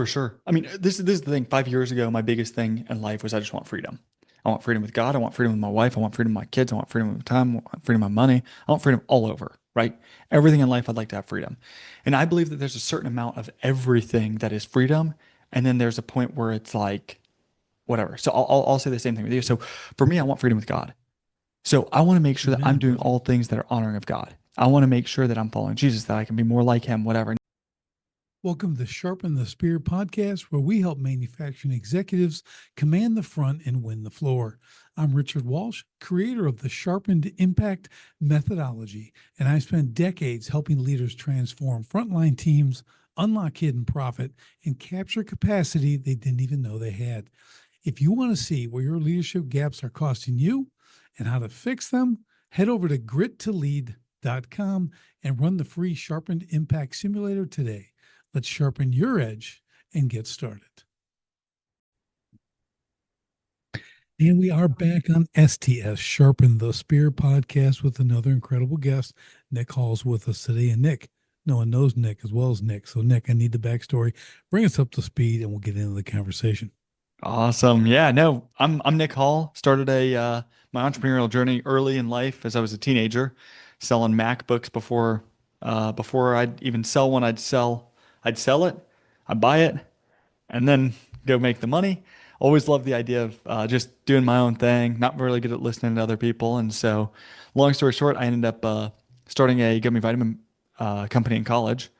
For sure. I mean, this is the thing. 5 years ago, my biggest thing in life was I just want freedom. I want freedom with God. I want freedom with my wife. I want freedom with my kids. I want freedom with time. I want freedom of money. I want freedom all over, right? Everything in life, I'd like to have freedom. And I believe that there's a certain amount of everything that is freedom. And then there's a point where it's like, whatever. So I'll say the same thing with you. So for me, I want freedom with God. So I want to make sure that I'm Amen, doing brother. all things that are honoring of God. I want to make sure that I'm following Jesus, that I can be more like him, whatever. Welcome to Sharpen the Spear podcast, where we help manufacturing executives command the front and win the floor. I'm Richard Walsh, creator of the Sharpened Impact methodology, and I spent decades helping leaders transform frontline teams, unlock hidden profit, and capture capacity they didn't even know they had. If you want to see where your leadership gaps are costing you and how to fix them, head over to grittolead.com and run the free Sharpened Impact Simulator today. Let's sharpen your edge and get started. And we are back on STS, Sharpen the Spear podcast with another incredible guest. Nick Hall's with us today. And Nick, no one knows Nick as well as Nick. So, Nick, I need the backstory. Bring us up to speed and we'll get into the conversation. Awesome. Yeah, no, I'm Nick Hall. Started a my entrepreneurial journey early in life as I was a teenager, selling MacBooks before I'd even sell one, I'd sell it, I'd buy it, and then go make the money. Always loved the idea of just doing my own thing, not really good at listening to other people. And so, long story short, I ended up starting a gummy vitamin company in college.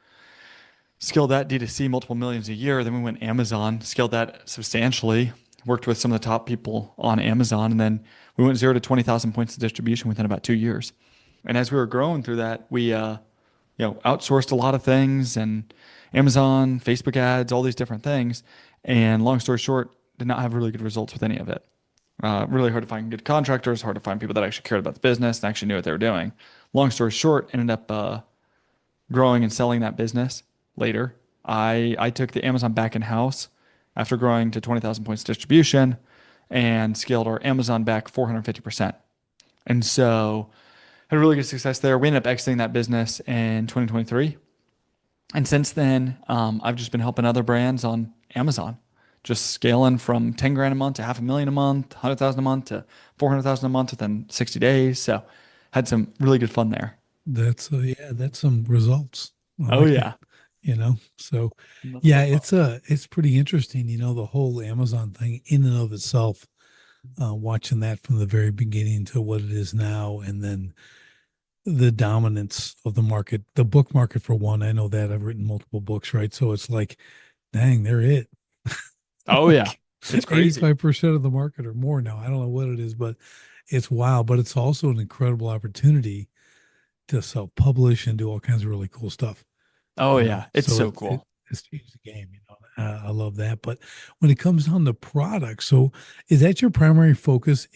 Scaled that D2C multiple millions a year. Then we went Amazon, scaled that substantially, worked with some of the top people on Amazon. And then we went 0 to 20,000 points of distribution within about 2 years. And as we were growing through that, we, outsourced a lot of things and Amazon, Facebook ads, all these different things. And long story short, did not have really good results with any of it. Really hard to find good contractors, hard to find people that actually cared about the business and actually knew what they were doing. Long story short, ended up growing and selling that business later. I took the Amazon back in house after growing to 20,000 points of distribution and scaled our Amazon back 450%. And so had really good success there. We ended up exiting that business in 2023. And since then, I've just been helping other brands on Amazon, just scaling from 10 grand a month to 500,000 a month, 100,000 a month to 400,000 a month within 60 days. So had some really good fun there. That's some results. I Oh like that, yeah. So Love yeah, stuff. it's pretty interesting, the whole Amazon thing in and of itself, watching that from the very beginning to what it is now, and then the dominance of the market, the book market for one. I know that I've written multiple books, right? So it's like, dang, they're it. Oh yeah. Like It's crazy. 85% of the market or more now. I don't know what it is, but it's wild. But it's also an incredible opportunity to self-publish and do all kinds of really cool stuff. Oh yeah. It's So so cool. it's changed the game. I love that. But when it comes down to product, so is that your primary focus?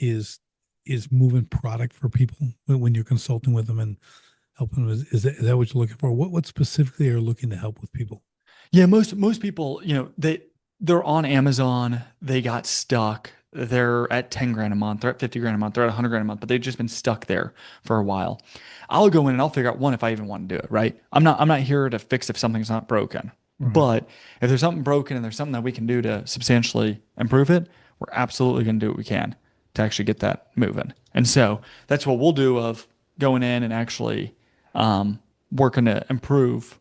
Is moving product for people when you're consulting with them and helping them? Is that what you're looking for? What specifically are you looking to help with people? Yeah, most people, they're on Amazon, they got stuck. They're at 10 grand a month, they're at 50 grand a month, they're at 100 grand a month, but they've just been stuck there for a while. I'll go in and I'll figure out one if I even want to do it, right? I'm not here to fix if something's not broken. Right. But if there's something broken and there's something that we can do to substantially improve it, we're absolutely going to do what we can to actually get that moving. And so that's what we'll do of going in and actually working to improve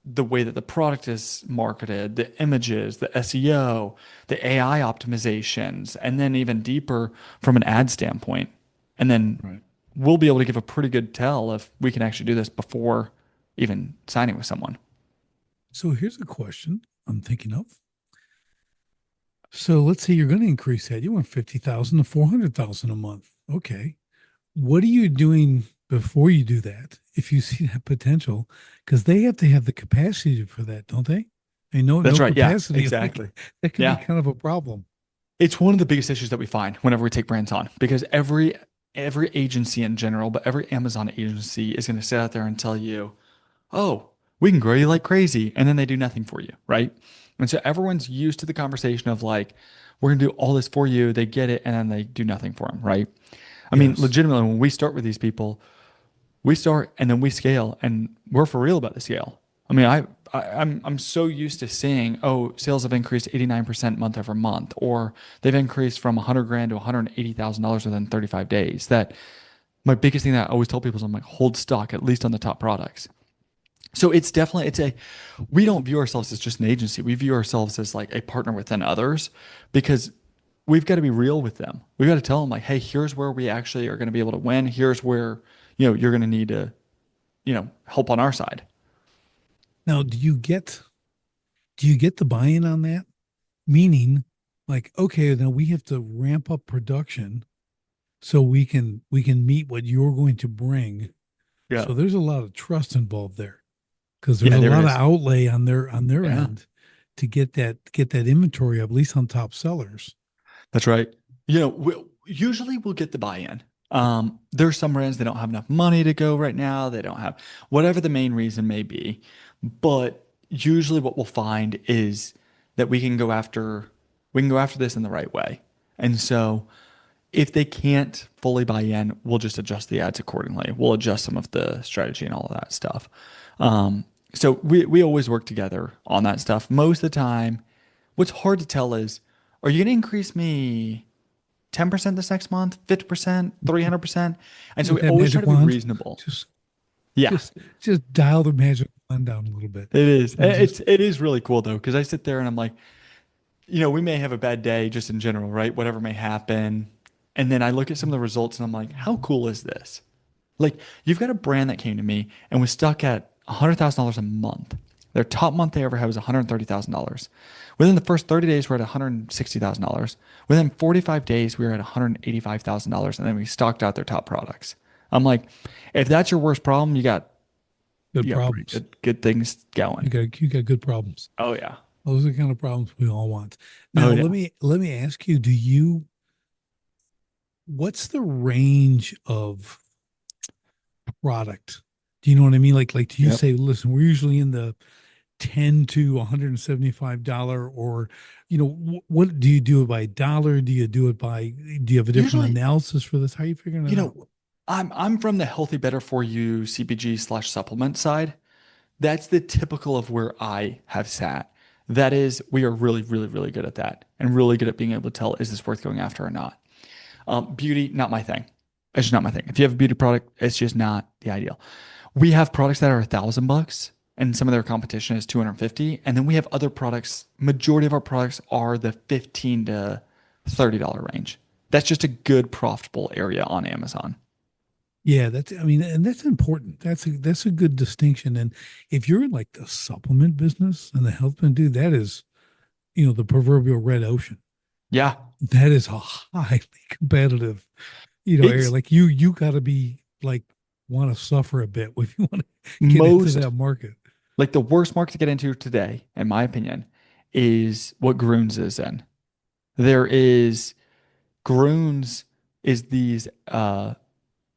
the way that the product is marketed, the images, the SEO, the AI optimizations, and then even deeper from an ad standpoint. And then Right. we'll be able to give a pretty good tell if we can actually do this before even signing with someone. So here's a question I'm thinking of. So let's say you're going to increase that. You want 50,000 to 400,000 a month. Okay. What are you doing before you do that? If you see that potential, because they have to have the capacity for that, don't they? And no That's right. Yeah, capacity, like exactly. that could be Yeah. kind of a problem. It's one of the biggest issues that we find whenever we take brands on because every agency in general, but every Amazon agency is going to sit out there and tell you, oh, we can grow you like crazy. And then they do nothing for you, right? And so everyone's used to the conversation of like, we're going to do all this for you. They get it and then they do nothing for them, right? I mean, Yes. legitimately, when we start with these people, we start and then we scale and we're for real about the scale. I mean, I'm so used to seeing, oh, sales have increased 89% month over month, or they've increased from 100 grand to $180,000 within 35 days. That my biggest thing that I always tell people is I'm like, hold stock at least on the top products. So it's a we don't view ourselves as just an agency. We view ourselves as like a partner within others because we've got to be real with them. We've got to tell them like, hey, here's where we actually are going to be able to win. Here's where, you're going to need to, help on our side. Now, do you get the buy-in on that? Meaning, like, okay, now we have to ramp up production so we can meet what you're going to bring. Yeah. So there's a lot of trust involved there because there's Yeah, a there lot of is. outlay on their Yeah. end to get that inventory at least on top sellers. That's right. Usually we'll get the buy-in. There's some brands that don't have enough money to go right now. They don't have whatever the main reason may be. But usually what we'll find is that we can go after this in the right way. And so if they can't fully buy in, we'll just adjust the ads accordingly. We'll adjust some of the strategy and all of that stuff. So we always work together on that stuff. Most of the time, what's hard to tell is, are you going to increase me 10% this next month, 50%, 300%? And so With we that always try magic to be wand, reasonable. just Yeah, just just dial the magic wand down a little bit it is. and just It is really cool though, because I sit there and I'm like, we may have a bad day just in general, right? Whatever may happen. And then I look at some of the results and I'm like, how cool is this? Like, you've got a brand that came to me and was stuck at $100,000 a month. Their top month they ever had was $130,000. Within the first 30 days, we're at $160,000. Within 45 days, we were at $185,000. And then we stocked out their top products. I'm like, if that's your worst problem, you got, good you got pretty problems. good things going. You got good problems. Oh, yeah. Those are the kind of problems we all want. Oh, Now, yeah. let me ask you, do you what's the range of product? Do you know what I mean? Like do you Yep. say, listen, we're usually in the 10 to $175, or what do you do it by dollar? Do you do it by, do you have a different Usually, analysis for this? How are you figuring you it out? know, I'm from the healthy, better for you CPG/supplement side. That's the typical of where I have sat. That is, we are really, really, really good at that and really good at being able to tell, is this worth going after or not? Beauty, not my thing. It's just not my thing. If you have a beauty product, it's just not the ideal. We have products that are $1,000 and some of their competition is 250. And then we have other products. Majority of our products are the 15 to $30 range. That's just a good profitable area on Amazon. Yeah, that's, I mean, and that's important. That's a good distinction. And if you're in like the supplement business and the health and do that is, the proverbial red ocean. Yeah. That is a highly competitive, area. It's Like you got to be like want to suffer a bit if you want to get into most that market. like the worst market to get into today, in my opinion, is what Groons is in. There is Groons is these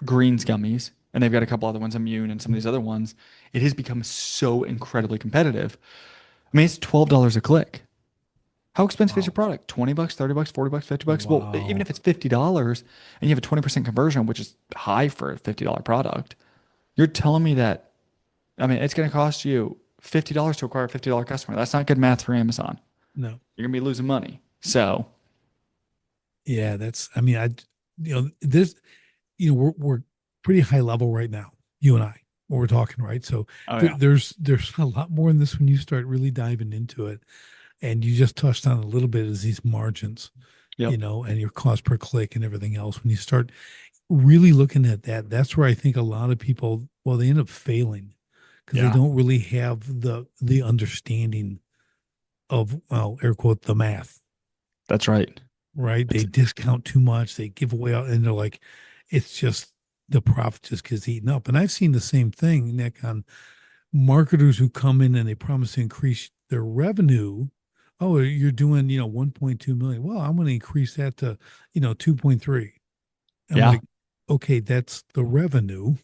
greens gummies, and they've got a couple other ones, Immune and some of these other ones. It has become so incredibly competitive. I mean, it's $12 a click. How expensive is your Wow. product? 20 bucks, 30 bucks, 40 bucks, 50 bucks? Well, even Wow. if it's $50 and you have a 20% conversion, which is high for a $50 product, you're telling me that, I mean, it's going to cost you $50 to acquire a $50 customer. That's not good math for Amazon. No. You're going to be losing money. So, Yeah, that's, I mean, this, we're pretty high level right now, you and I, when we're talking, right? So oh yeah. there's a lot more in this when you start really diving into it. And you just touched on a little bit is these margins, Yep. and your cost per click and everything else. When you start really looking at that, that's where I think a lot of people, well, they end up failing because they Yeah. don't really have the understanding of, well, air quote, the math, That's right. right? They It's, discount too much, they give away out, and they're like, it's just the profit just gets eaten up. And I've seen the same thing, Nick, on marketers who come in and they promise to increase their revenue. Oh, you're doing, 1.2 million. Well, I'm going to increase that to, 2.3. I'm yeah, like, okay, that's the revenue.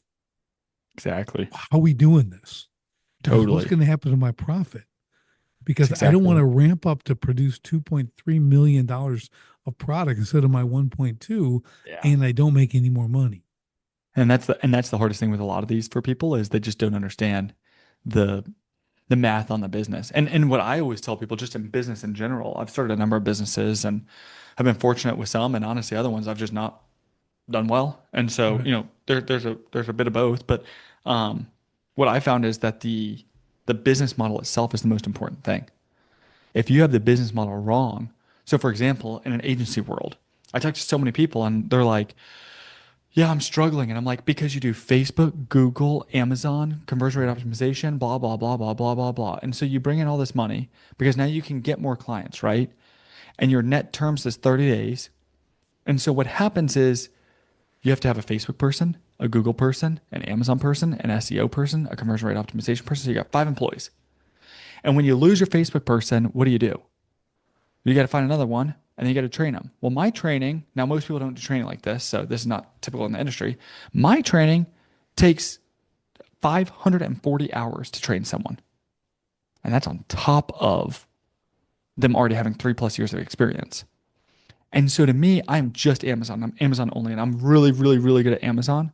exactly. How are we doing this? Because what's Totally. going to happen to my profit? It's Because I don't exactly want it. to ramp up to produce $2.3 million of product instead of my 1.2, Yeah. and I don't make any more money. And that's the hardest thing with a lot of these for people is they just don't understand the the math on the business. And what I always tell people just in business in general, I've started a number of businesses and have been fortunate with some, and honestly other ones I've just not done well. And so, Right. there's a bit of both, but um what I found is that the business model itself is the most important thing. If you have the business model wrong, so for example, in an agency world, I talk to so many people and they're like, yeah, I'm struggling. And I'm like, because you do Facebook, Google, Amazon, conversion rate optimization, blah, blah, blah, blah, blah, blah, blah. And so you bring in all this money because now you can get more clients, right? And your net terms is 30 days. And so what happens is you have to have a Facebook person, a Google person, an Amazon person, an SEO person, a conversion rate optimization person. So you got 5 employees. And when you lose your Facebook person, what do? You got to find another one and then you got to train them. Well, my training, now most people don't do training like this, so this is not typical in the industry. My training takes 540 hours to train someone. And that's on top of them already having 3+ years of experience. And so to me, I'm just Amazon. I'm Amazon only, and I'm really, really, really good at Amazon.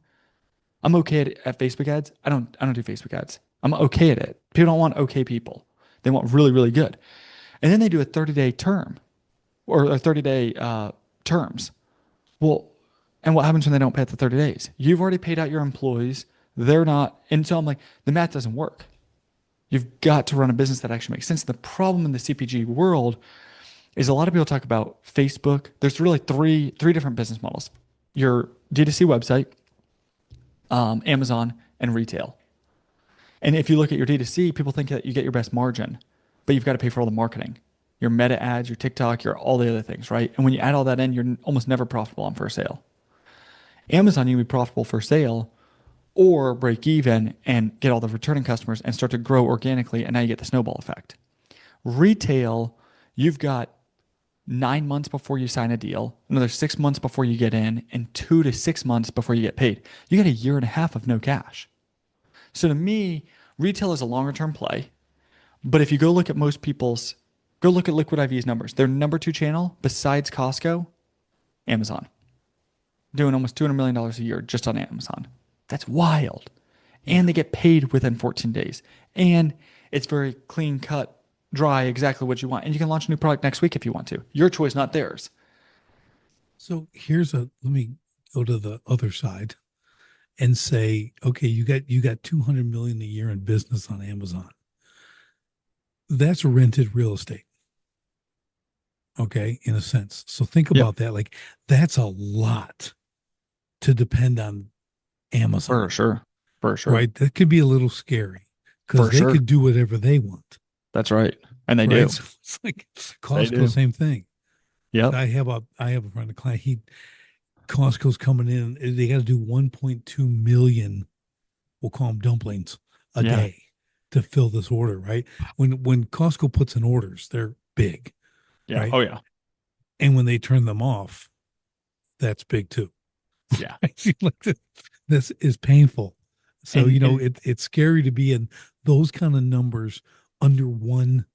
I'm okay at Facebook ads. I don't do Facebook ads. I'm okay at it. People don't want okay people. They want really, really good. And then they do a 30-day term or a 30-day terms. Well, and what happens when they don't pay at the 30 days? You've already paid out your employees. They're not. And so I'm like, the math doesn't work. You've got to run a business that actually makes sense. The problem in the CPG world is a lot of people talk about Facebook. There's really three different business models. Your D2C website, Amazon, and retail. And if you look at your D2C, people think that you get your best margin, but you've got to pay for all the marketing, your meta ads, your TikTok, your all the other things, right? And when you add all that in, you're almost never profitable on first sale. Amazon, you can be profitable for sale or break even and get all the returning customers and start to grow organically. And now you get the snowball effect. Retail, you've got 9 months before you sign a deal, another 6 months before you get in, and 2 to 6 months before you get paid. You got a year and a half of no cash. So to me, retail is a longer term play. But if you go look at Liquid IV's numbers. Their number two channel besides Costco, Amazon, doing almost $200 million a year just on Amazon. That's wild. Yeah. And they get paid within 14 days. And it's very clean cut, dry, exactly what you want. And you can launch a new product next week if you want to. Your choice, not theirs. So let me go to the other side and say, okay, you got 200 million a year in business on Amazon. That's rented real estate. Okay, in a sense. So think Yep. about that. Like that's a lot to depend on For Amazon, sure. For sure. right? That could be a little scary because For they sure. could do whatever they want, That's right. And they right? do. So it's like They Costco, do. same thing. Yep. I have a friend, a client. Costco's coming in. They got to do 1.2 million. We'll call them dumplings a Yeah. day to fill this order, right? When Costco puts in orders, they're big, Yeah. right? Oh, yeah. And when they turn them off, that's big too. Yeah. Like this is painful. So And it's scary to be in those kind of numbers under one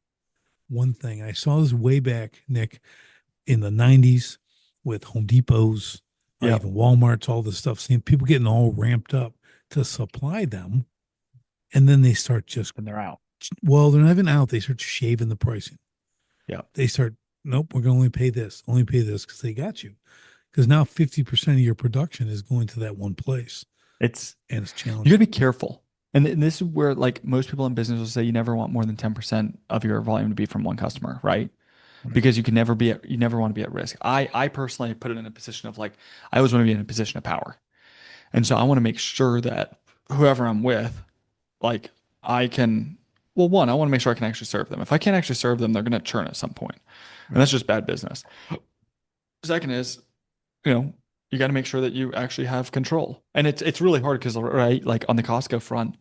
thing. I saw this way back, Nick, in the 90s with Home Depots, yep. even Walmart's, all this stuff, seeing people getting all ramped up to supply them. And then they start just, And they're out. well, they're not even out. They start shaving the pricing. Yep. They start, nope, we're going to only pay this because they got you. Because now 50% of your production is going to that one place It's and it's You got to challenging. be careful. And this is where like most people in business will say you never want more than 10% of your volume to be from one customer, right? Right. Because you never want to be at risk. I personally put it in a position of like I always want to be in a position of power. And so I want to make sure that whoever I'm with, like I can well, one, I want to make sure I can actually serve them. If I can't actually serve them, they're going to churn at some point. And Right. that's just bad business. Second is, you know, you got to make sure that you actually have control. And it's really hard because right, like on the Costco front,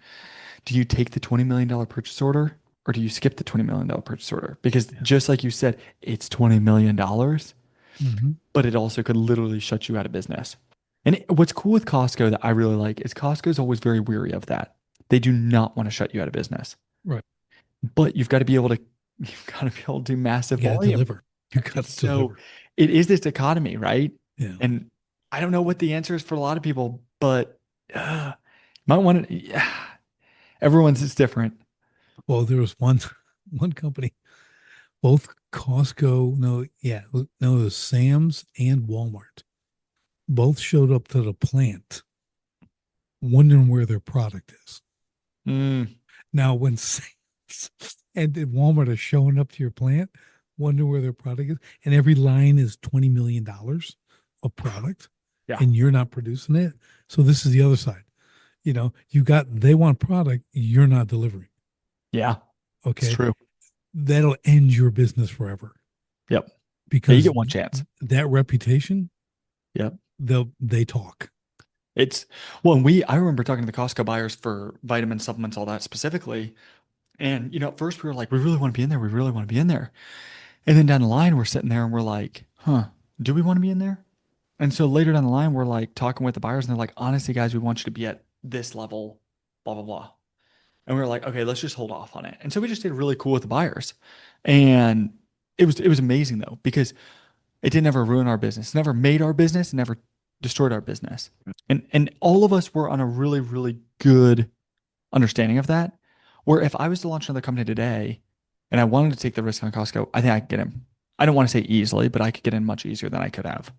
do you take the $20 million purchase order or do you skip the $20 million purchase order? Because Yeah. just like you said, it's $20 million, Mm-hmm. but it also could literally shut you out of business. And what's cool with Costco that I really like is Costco's always very weary of that. They do not want to shut you out of business, Right. but you've got to be able to do massive You got to volume. deliver. You And got to so deliver. it is this dichotomy, right? Yeah. And I don't know what the answer is for a lot of people, but might want to, yeah, everyone's is different. Well, there was one one company, both Costco, no, yeah, no, it was Sam's and Walmart. Both showed up to the plant wondering where their product is. Mm, Now, when Sam's and then Walmart are showing up to your plant, wonder where their product is, and every line is $20 million of product, yeah. and you're not producing it. So this is the other side. You know, you got they want product, you're not delivering. Yeah. It's Okay, true. that'll end your business forever Yep. Yeah, you because get one chance. that reputation, Yep. they talk. It's well, and I remember talking to the Costco buyers for vitamin supplements, all that specifically. And, at first we were like, we really want to be in there. We really want to be in there. And then down the line, we're sitting there and we're like, huh, do we want to be in there? And so later down the line, we're like talking with the buyers and they're like, honestly, guys, we want you to be at this level, blah, blah, blah. And we were like, okay, let's just hold off on it. And so we just stayed really cool with the buyers. And it was amazing though, because it didn't ever ruin our business, never made our business, never destroyed our business. And all of us were on a really, really good understanding of that. Where if I was to launch another company today and I wanted to take the risk on Costco, I think I could get in. I don't want to say easily, but I could get in much easier than I could have.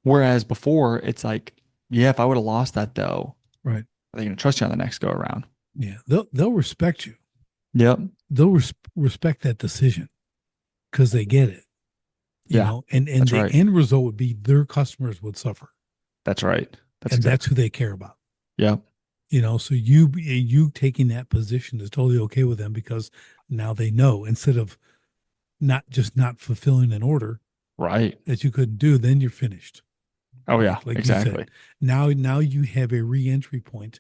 Whereas before, it's like, yeah, if I would have lost that though, Right. are they going to trust you on the next go around? Yeah. They'll respect you. Yep. They'll respect that decision because they get it. You Yeah. know, and That's the right. end result would be their customers would suffer, That's right. That's and that's exactly. who they care about. Yep. You know, so you taking that position is totally okay with them because now they know instead of not fulfilling an order Right. that you couldn't do, then you're finished. Oh yeah. Like you said, Exactly. now you have a re-entry point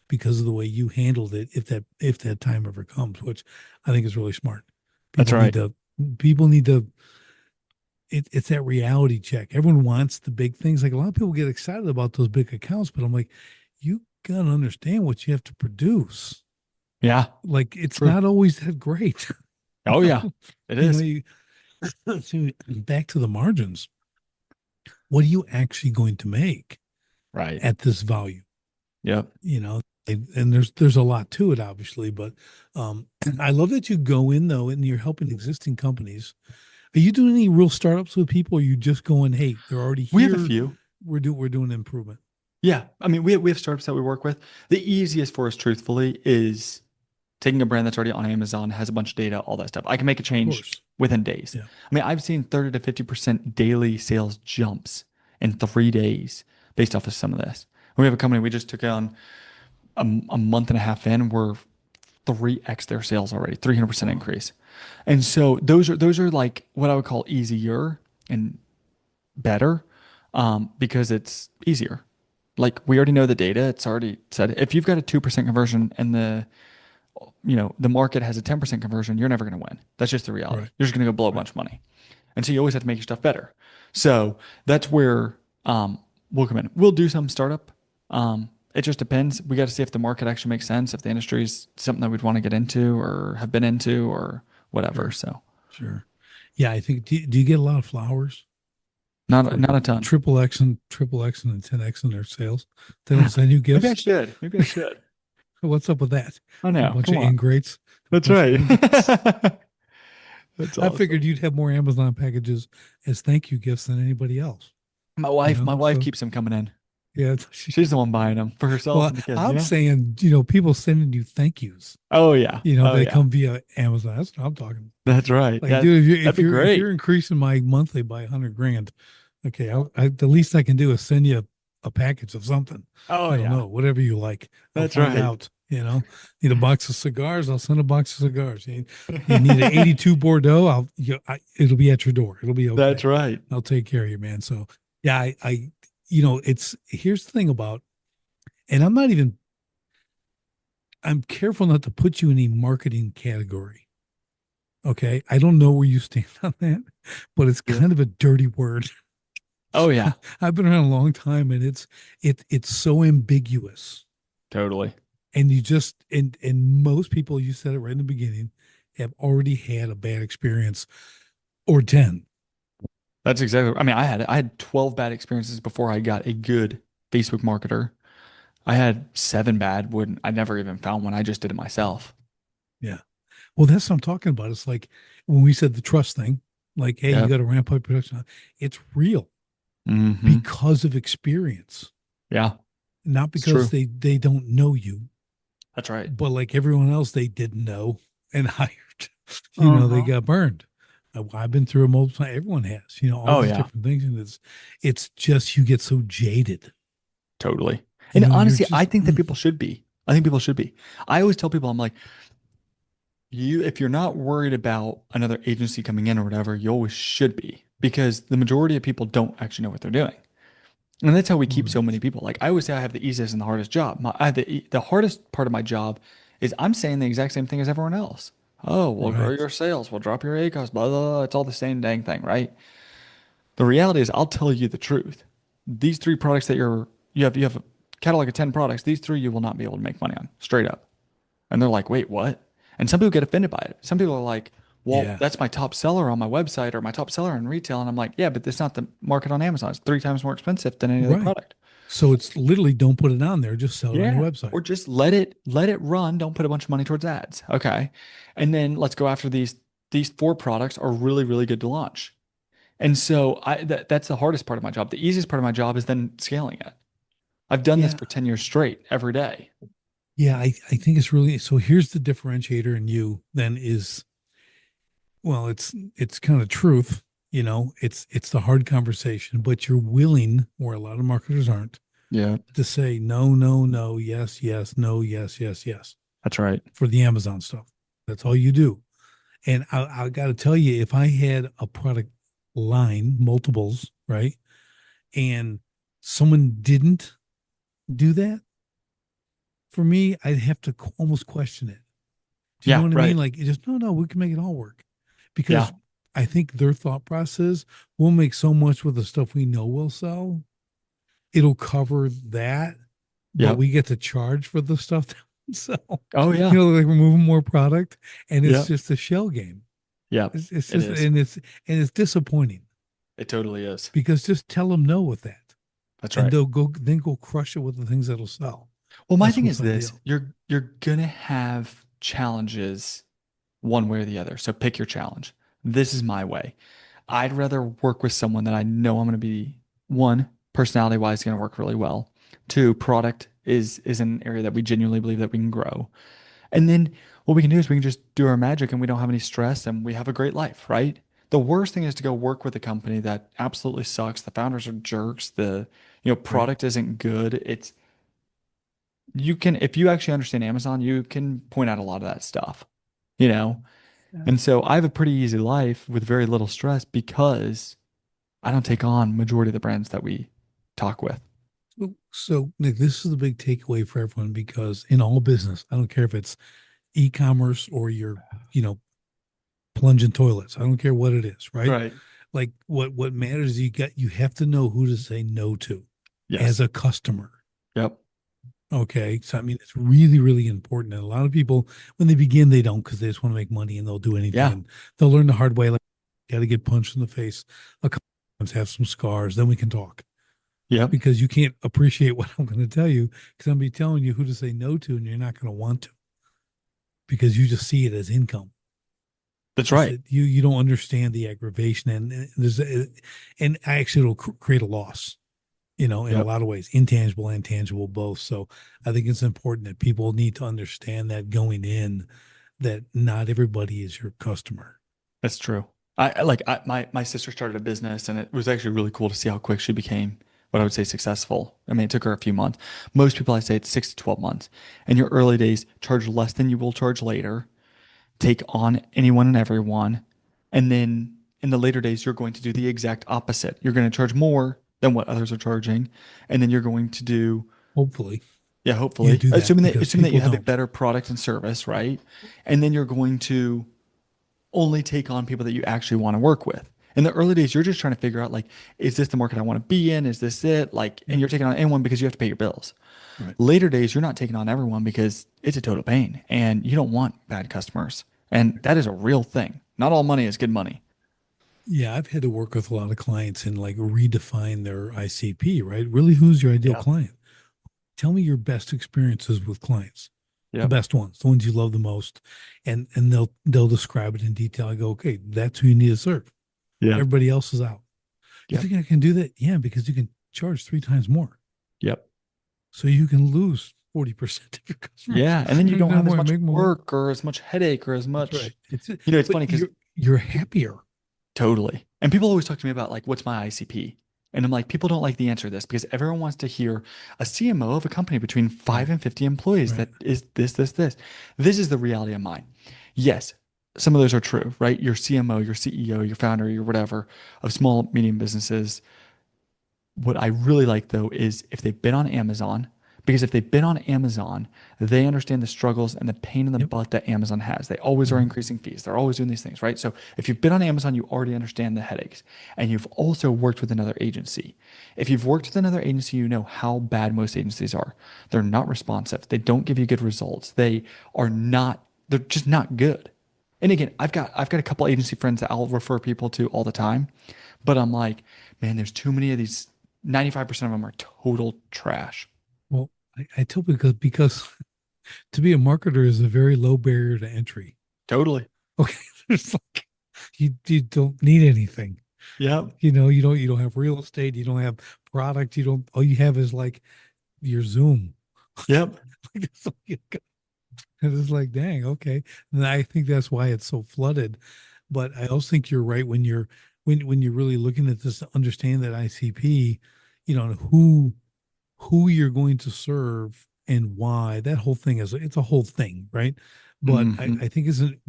because of the way you handled it. If that time ever comes, which I think is really smart. That's People need right. to people need to it's that reality check. Everyone wants the big things. Like a lot of people get excited about those big accounts, but I'm like, you gotta understand what you have to produce. Yeah. Like it's True. not always that great. Oh yeah. It You know, is. you so back to the margins. What are you actually going to make Right. at this value? Yep. You know, and there's a lot to it, obviously, but I love that you go in though and you're helping existing companies. Are you doing any real startups with people? Or are you just going, hey, they're already We have a here. few. We're doing improvement. Yeah. I mean, we have startups that we work with. The easiest for us, truthfully, is taking a brand that's already on Amazon, has a bunch of data, all that stuff. I can make a Of change course. within days. Yeah. I mean, I've seen 30 to 50% daily sales jumps in 3 days based off of some of this. We have a company we just took on a month and a half in. We're 3x their sales already, 300% Wow. increase. And so those are like what I would call easier and better because it's easier. Like we already know the data. It's already said if you've got a 2% conversion and the market has a 10% conversion, you're never going to win. That's just the reality. Right. You're just going to go blow a Right. bunch of money. And so you always have to make your stuff better. So that's where we'll come in. We'll do some startup. It just depends. We got to see if the market actually makes sense, if the industry is something that we'd want to get into or have been into or whatever. Sure. So Sure. Yeah. I think, do you get a lot of flowers not for not a ton. triple X and 10X in their sales? They don't send you Maybe I gifts. should. Maybe I should. What's up with that? I A know. bunch Come of on. ingrates, a That's bunch of right. ingrates. That's I figured awesome. you'd have more Amazon packages as thank you gifts than anybody else, My you wife, know? my wife So keeps them coming in. yeah. She's the one buying them for herself Well, and the kids, I'm saying, people sending you thank yous, Oh yeah. Oh they yeah. come via Amazon. That's what I'm talking about. That's right. Like, Yeah. dude, That'd be if you're great. increasing my monthly by 100 grand, okay, the least I can do is send you a package of something. Oh I don't yeah. know, whatever you like. I'll That's find right. out. Need a box of cigars? I'll send a box of cigars. You need an 82 Bordeaux? It'll be at your door. It'll be That's okay. right. I'll take care of you, man. So yeah, it's here's the thing about, and I'm careful not to put you in a marketing category. Okay. I don't know where you stand on that, but it's Yeah. kind of a dirty word. Oh yeah. I've been around a long time and it's so ambiguous. Totally. And you just and most people, you said it right in the beginning, have already had a bad experience or 10. That's exactly. I mean, I had 12 bad experiences before I got a good Facebook marketer. I had 7 bad when I never even found one. I just did it myself. Yeah. Well, that's what I'm talking about. It's like when we said the trust thing, like, hey, you Yep. got to ramp up production. It's real Hmm. because of experience, Yeah, not it's because true. they don't know you, That's right. but like everyone else they didn't know and hired, they Uh-huh. got burned. I've been through a multiple time. Everyone has, all Oh these yeah, different things. And it's just, you get so jaded, totally. And you're honestly, I just, think that people should be. I think people should be. I always tell people, I'm like, if you're not worried about another agency coming in or whatever, you always should be because the majority of people don't actually know what they're doing. And that's how we keep so many right, people. Like I always say, I have the easiest and the hardest job. I have the hardest part of my job is I'm saying the exact same thing as everyone else. Oh, we'll grow right. your sales. We'll drop your ACOS, blah, blah, blah. It's all the same dang thing, right? The reality is, I'll tell you the truth. These three products that you have a catalog of 10 products. These three you will not be able to make money on, straight up. And they're like, wait, what? And some people get offended by it. Some people are like, well, Yeah, that's my top seller on my website or my top seller in retail. And I'm like, yeah, but that's not the market on Amazon. It's three times more expensive than any other right. product. So it's literally, don't put it on there, just sell it on your Yeah. website. Or just let it run. Don't put a bunch of money towards ads. Okay. And then let's go after these four products are really, really good to launch. And so that's the hardest part of my job. The easiest part of my job is then scaling it. I've done this Yeah, for 10 years straight every day. yeah. I think it's really, so here's the differentiator in you then is, well, it's kind of truth, it's the hard conversation, but you're willing, where a lot of marketers aren't, Yeah, to say no, no, no, yes, yes, no, yes, yes, yes that's right. for the Amazon stuff. That's all you do. And I got to tell you, if I had a product line, multiples, right, and someone didn't do that for me, I'd have to almost question it. Do you know Yeah, what I mean? right. Like, just no, no, we can make it all work, Yeah. because I think their thought process, we'll make so much with the stuff we know will sell. It'll cover that, but Yep. we get to charge for the stuff that we sell. Oh yeah. Like we're moving more product, and it's Yep. just a shell game. Yep. It's It just, is. and it's disappointing, It totally is. because just tell them no with that, That's and right. they'll go crush it with the things that'll sell. Well, my That's thing what's is this, ideal. you're gonna have challenges one way or the other. So pick your challenge. This is my way. I'd rather work with someone that I know I'm gonna be one, personality wise, gonna work really well. Two, product is an area that we genuinely believe that we can grow. And then what we can do is we can just do our magic and we don't have any stress and we have a great life, right? The worst thing is to go work with a company that absolutely sucks. The founders are jerks. The Right. product isn't good. It's you can if you actually understand Amazon, you can point out a lot of that stuff, you know? Yeah. And so I have a pretty easy life with very little stress because I don't take on majority of the brands that we talk with. So, Nick, this is the big takeaway for everyone, because in all business, I don't care if it's e-commerce or you're, you know, plunging toilets. I don't care what it is, right? Right. Like what matters is you have to know who to say no to as Yes. a customer. Yep. Okay. So I mean, it's really, really important. And a lot of people, when they begin, they don't, because they just want to make money, and they'll do anything, Yeah. and they'll learn the hard way. Like, got to get punched in the face a couple times, have some scars, then we can talk, Yep. because you can't appreciate what I'm going to tell you, because I'm be telling you who to say no to, and you're not going to want to, because you just see it as income. That's It's right. that you don't understand the aggravation, and there's and actually it'll create a loss, in a Yep. lot of ways, intangible and tangible both. So I think it's important that people need to understand that going in, that not everybody is your customer. That's true. My sister started a business and it was actually really cool to see how quick she became what I would say successful. I mean, it took her a few months. Most people I say it's 6 to 12 months. In your early days, charge less than you will charge later. Take on anyone and everyone. And then in the later days, you're going to do the exact opposite. You're going to charge more than what others are charging. And then you're going to do, Hopefully, yeah, you hopefully, do that, assuming that because assuming that you people have a don't. better product and service, right? And then you're going to only take on people that you actually want to work with. In the early days, you're just trying to figure out like, is this the market I want to be in? Is this it? Like, and Yep. you're taking on anyone because you have to pay your bills. Right. Later days, you're not taking on everyone because it's a total pain and you don't want bad customers. And that is a real thing. Not all money is good money. Yeah, I've had to work with a lot of clients and like redefine their ICP, right? Really, who's your ideal Yeah. client? Tell me your best experiences with clients. the Yep. best ones, the ones you love the most, and they'll describe it in detail. I go, okay, that's who you need to serve. Yep. Everybody else is out. You Yep. think I can do that? Yeah, because you can charge three times more, Yep. so you can lose 40% of your customers. Yeah. And then you don't No have as more, much make more. work or as much headache or as That's right. much, It's it's but funny because you're happier. totally. And people always talk to me about like, what's my ICP? And I'm like, people don't like the answer to this because everyone wants to hear a CMO of a company between Right. 5 and 50 employees Right. that is this, this, this. This is the reality of mine. Yes, some of those are true, right? Your CMO, your CEO, your founder, your whatever of small, medium businesses. What I really like though is if they've been on Amazon, because if they've been on Amazon, they understand the struggles and the pain in the Yep. butt that Amazon has. They always are Mhm. increasing fees. They're always doing these things, right? So if you've been on Amazon, you already understand the headaches. And you've also worked with another agency. If you've worked with another agency, you know how bad most agencies are. They're not responsive. They don't give you good results. They're just not good. And again, I've got a couple agency friends that I'll refer people to all the time, but I'm like, man, there's too many of these. 95% of them are total trash. Well, I tell people because to be a marketer is a very low barrier to entry. Totally. Okay, there's like you don't need anything. Yep. You don't have real estate, you don't have product, you don't all you have is like your Zoom. Yep. Like, that's all you got. And it's like, dang, okay. And I think that's why it's so flooded. But I also think you're right when you're really looking at this, understand that ICP, who you're going to serve and why. That whole thing it's a whole thing, right? But I, Hmm. I think isn't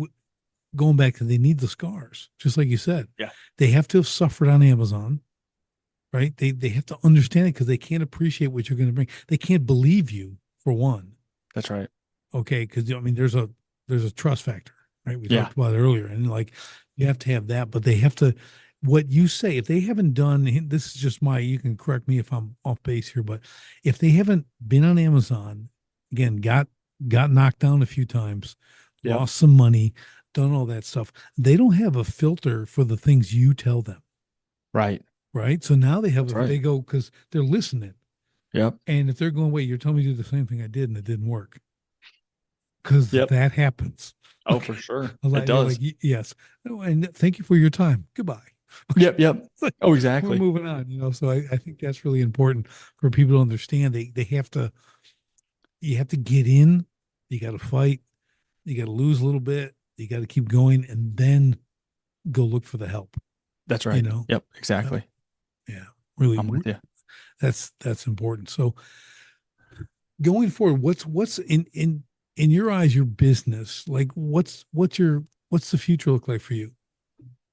going back to they need the scars, just like you said. Yeah, They have to have suffered on Amazon, right? They have to understand it because they can't appreciate what you're going to bring. They can't believe you for one, that's right. okay? Because I mean, there's a trust factor, right? We Yeah. talked about it earlier, and like you have to have that, but they have to. What you say, if they haven't done, this is just you can correct me if I'm off base here, but if they haven't been on Amazon, again, got knocked down a few times, Yep. lost some money, done all that stuff, they don't have a filter for the things you tell them, Right. right? So now That's right. they go because they're listening, Yep. and if they're going, wait, you're telling me to do the same thing I did and it didn't work, because Yep. that happens. Oh, Okay. for sure. A It lot, you're like, does. Yes. Oh, and thank you for your time. Goodbye. Okay. Yep. Yep. It's like, Oh, we're exactly. moving on. So I think that's really important for people to understand. They have to, you have to get in, you got to fight, you got to lose a little bit, you got to keep going, and then go look for the help, That's you right. know? Yep. Yep. Exactly. Yeah. Really, I'm with you. that's important. So going forward, what's in your eyes your business? Like what's the future look like for you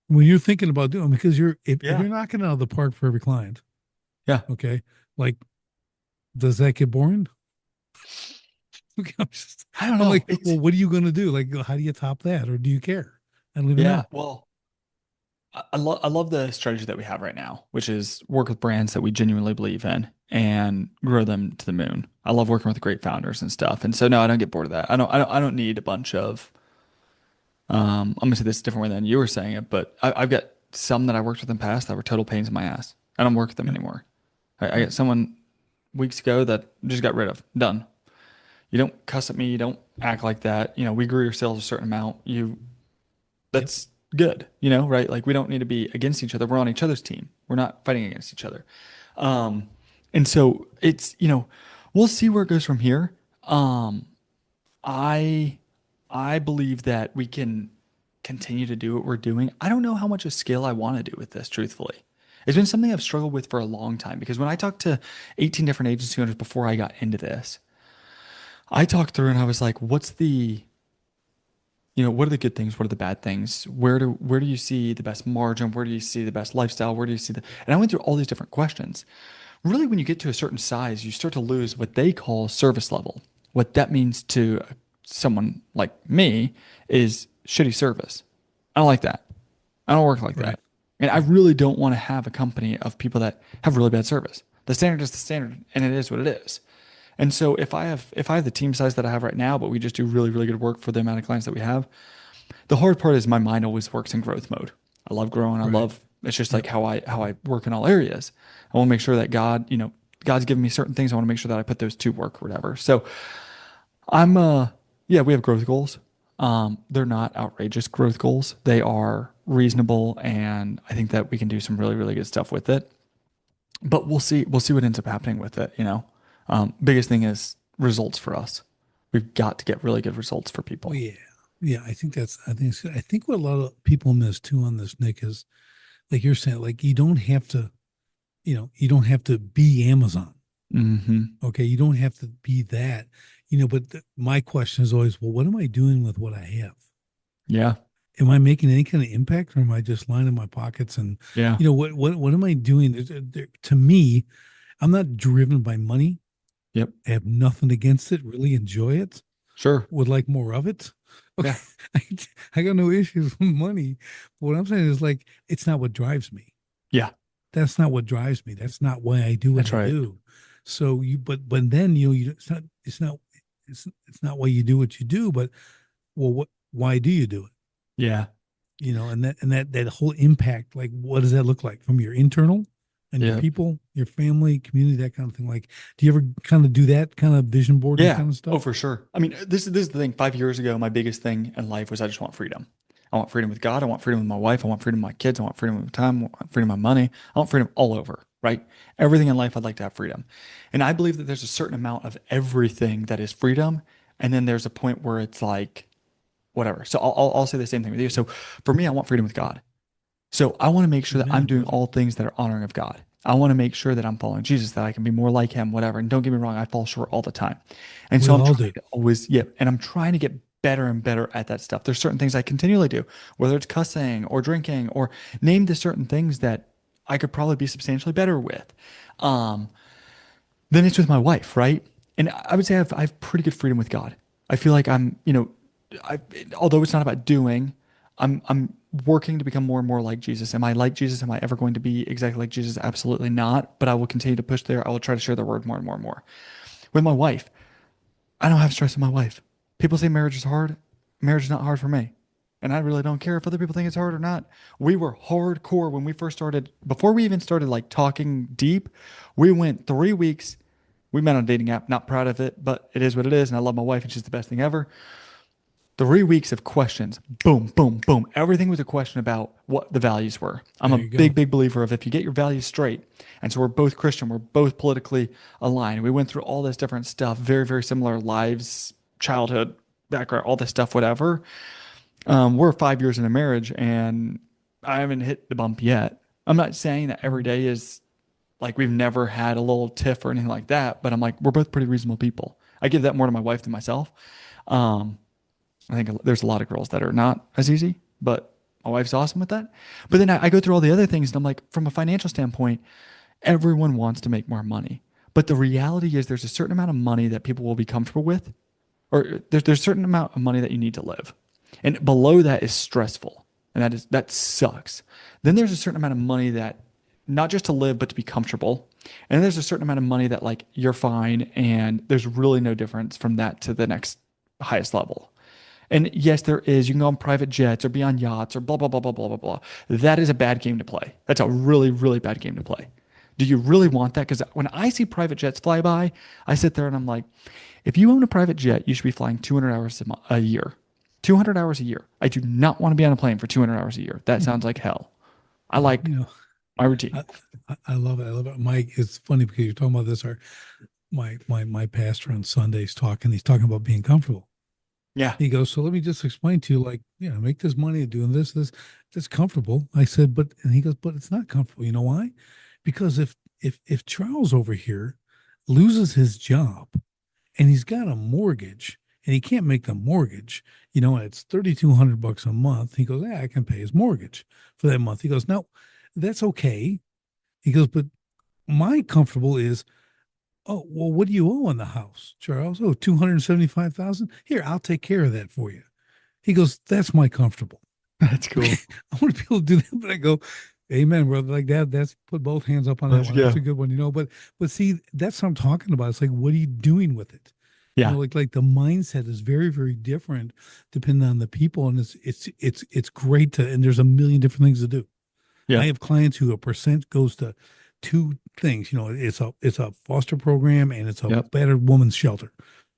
when you're thinking about doing, because if Yeah. you're knocking it out of the park for every client, Yeah. okay, like does that get boring? Okay, I don't I'm know. like, well, what are you going to do? Like, how do you top that, or do you care? I don't even Yeah. know. Well, I love the strategy that we have right now, which is work with brands that we genuinely believe in and grow them to the moon. I love working with great founders and stuff. And so no, I don't get bored of that. I don't need a bunch of I'm gonna say this a different way than you were saying it, but I've got some that I worked with in the past that were total pains in my ass. I don't work with them Yep. anymore. I Yep. got someone weeks ago that just got rid of. Done. You don't cuss at me. You don't act like that. We grew your sales a certain amount. Yep. That's good. Right? Like we don't need to be against each other. We're on each other's team. We're not fighting against each other. Um, and so we'll see where it goes from here. Um, I I believe that we can continue to do what we're doing. I don't know how much of scale I want to do with this, truthfully. It's been something I've struggled with for a long time because when I talked to 18 different agency owners before I got into this, I talked through and I was like, what are the good things? What are the bad things? Where do you see the best margin? Where do you see the best lifestyle? Where do you see and I went through all these different questions. Really, when you get to a certain size, you start to lose what they call service level. What that means to someone like me is shitty service. I don't like that. I don't work like Right. that. And I Right. really don't want to have a company of people that have really bad service. The standard is the standard and it is what it is. And so if I have the team size that I have right now, but we just do really, really good work for the amount of clients that we have, the hard part is my mind always works in growth mode. I love growing. I Right. love it's just like Yep. how I work in all areas. I want to make sure that God's given me certain things. I want to make sure that I put those to work or whatever. So I'm Yeah, we have growth goals. They're not outrageous growth goals. They are reasonable, and I think that we can do some really, really good stuff with it. But we'll see. We'll see what ends up happening with it. Biggest thing is results for us. We've got to get really good results for Well, people. yeah, yeah. I think what a lot of people miss too on this, Nick, is like you're saying, like you don't have to, you don't have to be Amazon. Hmm. Okay, you don't have to be that, But my question is always, well, what am I doing with what I have? Yeah. Am I making any kind of impact, or am I just lining my pockets? And Yeah. what am I doing? To me, I'm not driven by money. Yep. I have nothing against it. Really enjoy it. Sure. Would like more of it. Okay, Yeah. I, I got no issues with money. But what I'm saying is like it's not what drives me. Yeah. That's not what drives me. That's not why I do what That's I right. do. So but then it's not why you do what you do. But well, why do you do it? Yeah. And that whole impact, like what does that look like from your internal and your Yeah. people, your family, community, that kind of thing? Like, do you ever kind of do that kind of vision boarding Yeah. kind of Oh, stuff? for sure. I mean, this is the thing. 5 years ago, my biggest thing in life was I just want freedom. I want freedom with God. I want freedom with my wife. I want freedom with my kids. I want freedom with time. I want freedom with my money. I want freedom all over, right? Everything in life, I'd like to have freedom. And I believe that there's a certain amount of everything that is freedom. And then there's a point where it's like, whatever. So I'll say the same thing with you. So for me, I want freedom with God. So I want to make sure that I'm Amen, doing brother. all things that are honoring of God. I want to make sure that I'm following Jesus, that I can be more like him, whatever. And don't get me wrong, I fall short all the time. And We so I'm all trying do. to always, yeah, and I'm trying to get better and better at that stuff. There's certain things I continually do, whether it's cussing or drinking or name the certain things that I could probably be substantially better with. Um, then it's with my wife, right? And I would say I have pretty good freedom with God. I feel like I, although it's not about doing, I'm working to become more and more like Jesus. Am I like Jesus? Am I ever going to be exactly like Jesus? Absolutely not. But I will continue to push there. I will try to share the word more and more and more. With my wife, I don't have stress with my wife. People say marriage is hard. Marriage is not hard for me. And I really don't care if other people think it's hard or not. We were hardcore when we first started, before we even started like talking deep, we went 3 weeks. We met on a dating app, not proud of it, but it is what it is. And I love my wife and she's the best thing ever. 3 weeks of questions. Boom, boom, boom. Everything was a question about what the values were. I'm There a you go. big, big believer of if you get your values straight, and so we're both Christian, we're both politically aligned. We went through all this different stuff, very, very similar lives, childhood, background, all this stuff, whatever. We're 5 years in a marriage, and I haven't hit the bump yet. I'm not saying that every day is like we've never had a little tiff or anything like that, but I'm like, we're both pretty reasonable people. I give that more to my wife than myself. Um, I think there's a lot of girls that are not as easy, but my wife's awesome with that. But then I go through all the other things and I'm like, from a financial standpoint, everyone wants to make more money. But the reality is there's a certain amount of money that people will be comfortable with, or there's a certain amount of money that you need to live. And below that is stressful. And that sucks. Then there's a certain amount of money that not just to live, but to be comfortable. And then there's a certain amount of money that like you're fine and there's really no difference from that to the next highest level. And yes, there is. You can go on private jets or be on yachts or blah, blah, blah, blah, blah, blah, blah. That is a bad game to play. That's a really, really bad game to play. Do you really want that? Because when I see private jets fly by, I sit there and I'm like, if you own a private jet, you should be flying 200 hours a year. 200 hours a year. I do not want to be on a plane for 200 hours a year. That sounds like hell. I Well, like my routine. I, I love it. I love it. Mike, it's funny because you're talking about this. My pastor on Sundays talking. He's talking about being comfortable. Yeah. He goes, so let me just explain to you, like, make this money doing this, that's comfortable. I said, and he goes, but it's not comfortable. You know why? Because if Charles over here loses his job and he's got a mortgage and he can't make the mortgage, and it's $3,200 a month. He goes, yeah, I can pay his mortgage for that month. He goes, no, that's okay. He goes, but my comfortable is, oh, well, what do you owe on the house, Charles? Oh, 275,000. Here, I'll take care of that for you. He goes, that's my comfortable. That's Okay. cool. I want to be able to do that, but I go, amen, brother. Like that, that's put both hands up on that Let's one. That's a go. good one, but see, that's what I'm talking about. It's like, what are you doing with it? Yeah. Like the mindset is very, very different depending on the people. And it's great and there's a million different things to do. I Yep. have clients who a percent goes to two things. It's a foster program and it's a Yep. battered woman's shelter.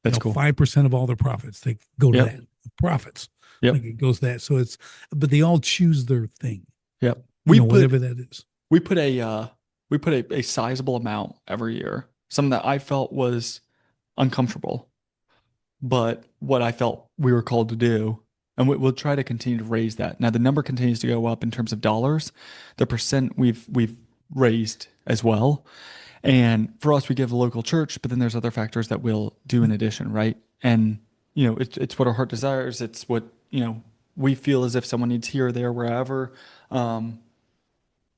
That's cool. 5% of all their profits, they go to Yep. that profits. Yep. Like it goes to that. So it's, but they all choose their thing, Yep. We whatever put that is. we put a sizable amount every year, something that I felt was uncomfortable, but what I felt we were called to do. And we'll try to continue to raise that. Now the number continues to go up in terms of dollars. The percent we've raised as well. And for us, we give the local church, but then there's other factors that we'll do in addition, right? And it's what our heart desires. It's what we feel as if someone needs here, there, wherever. Um,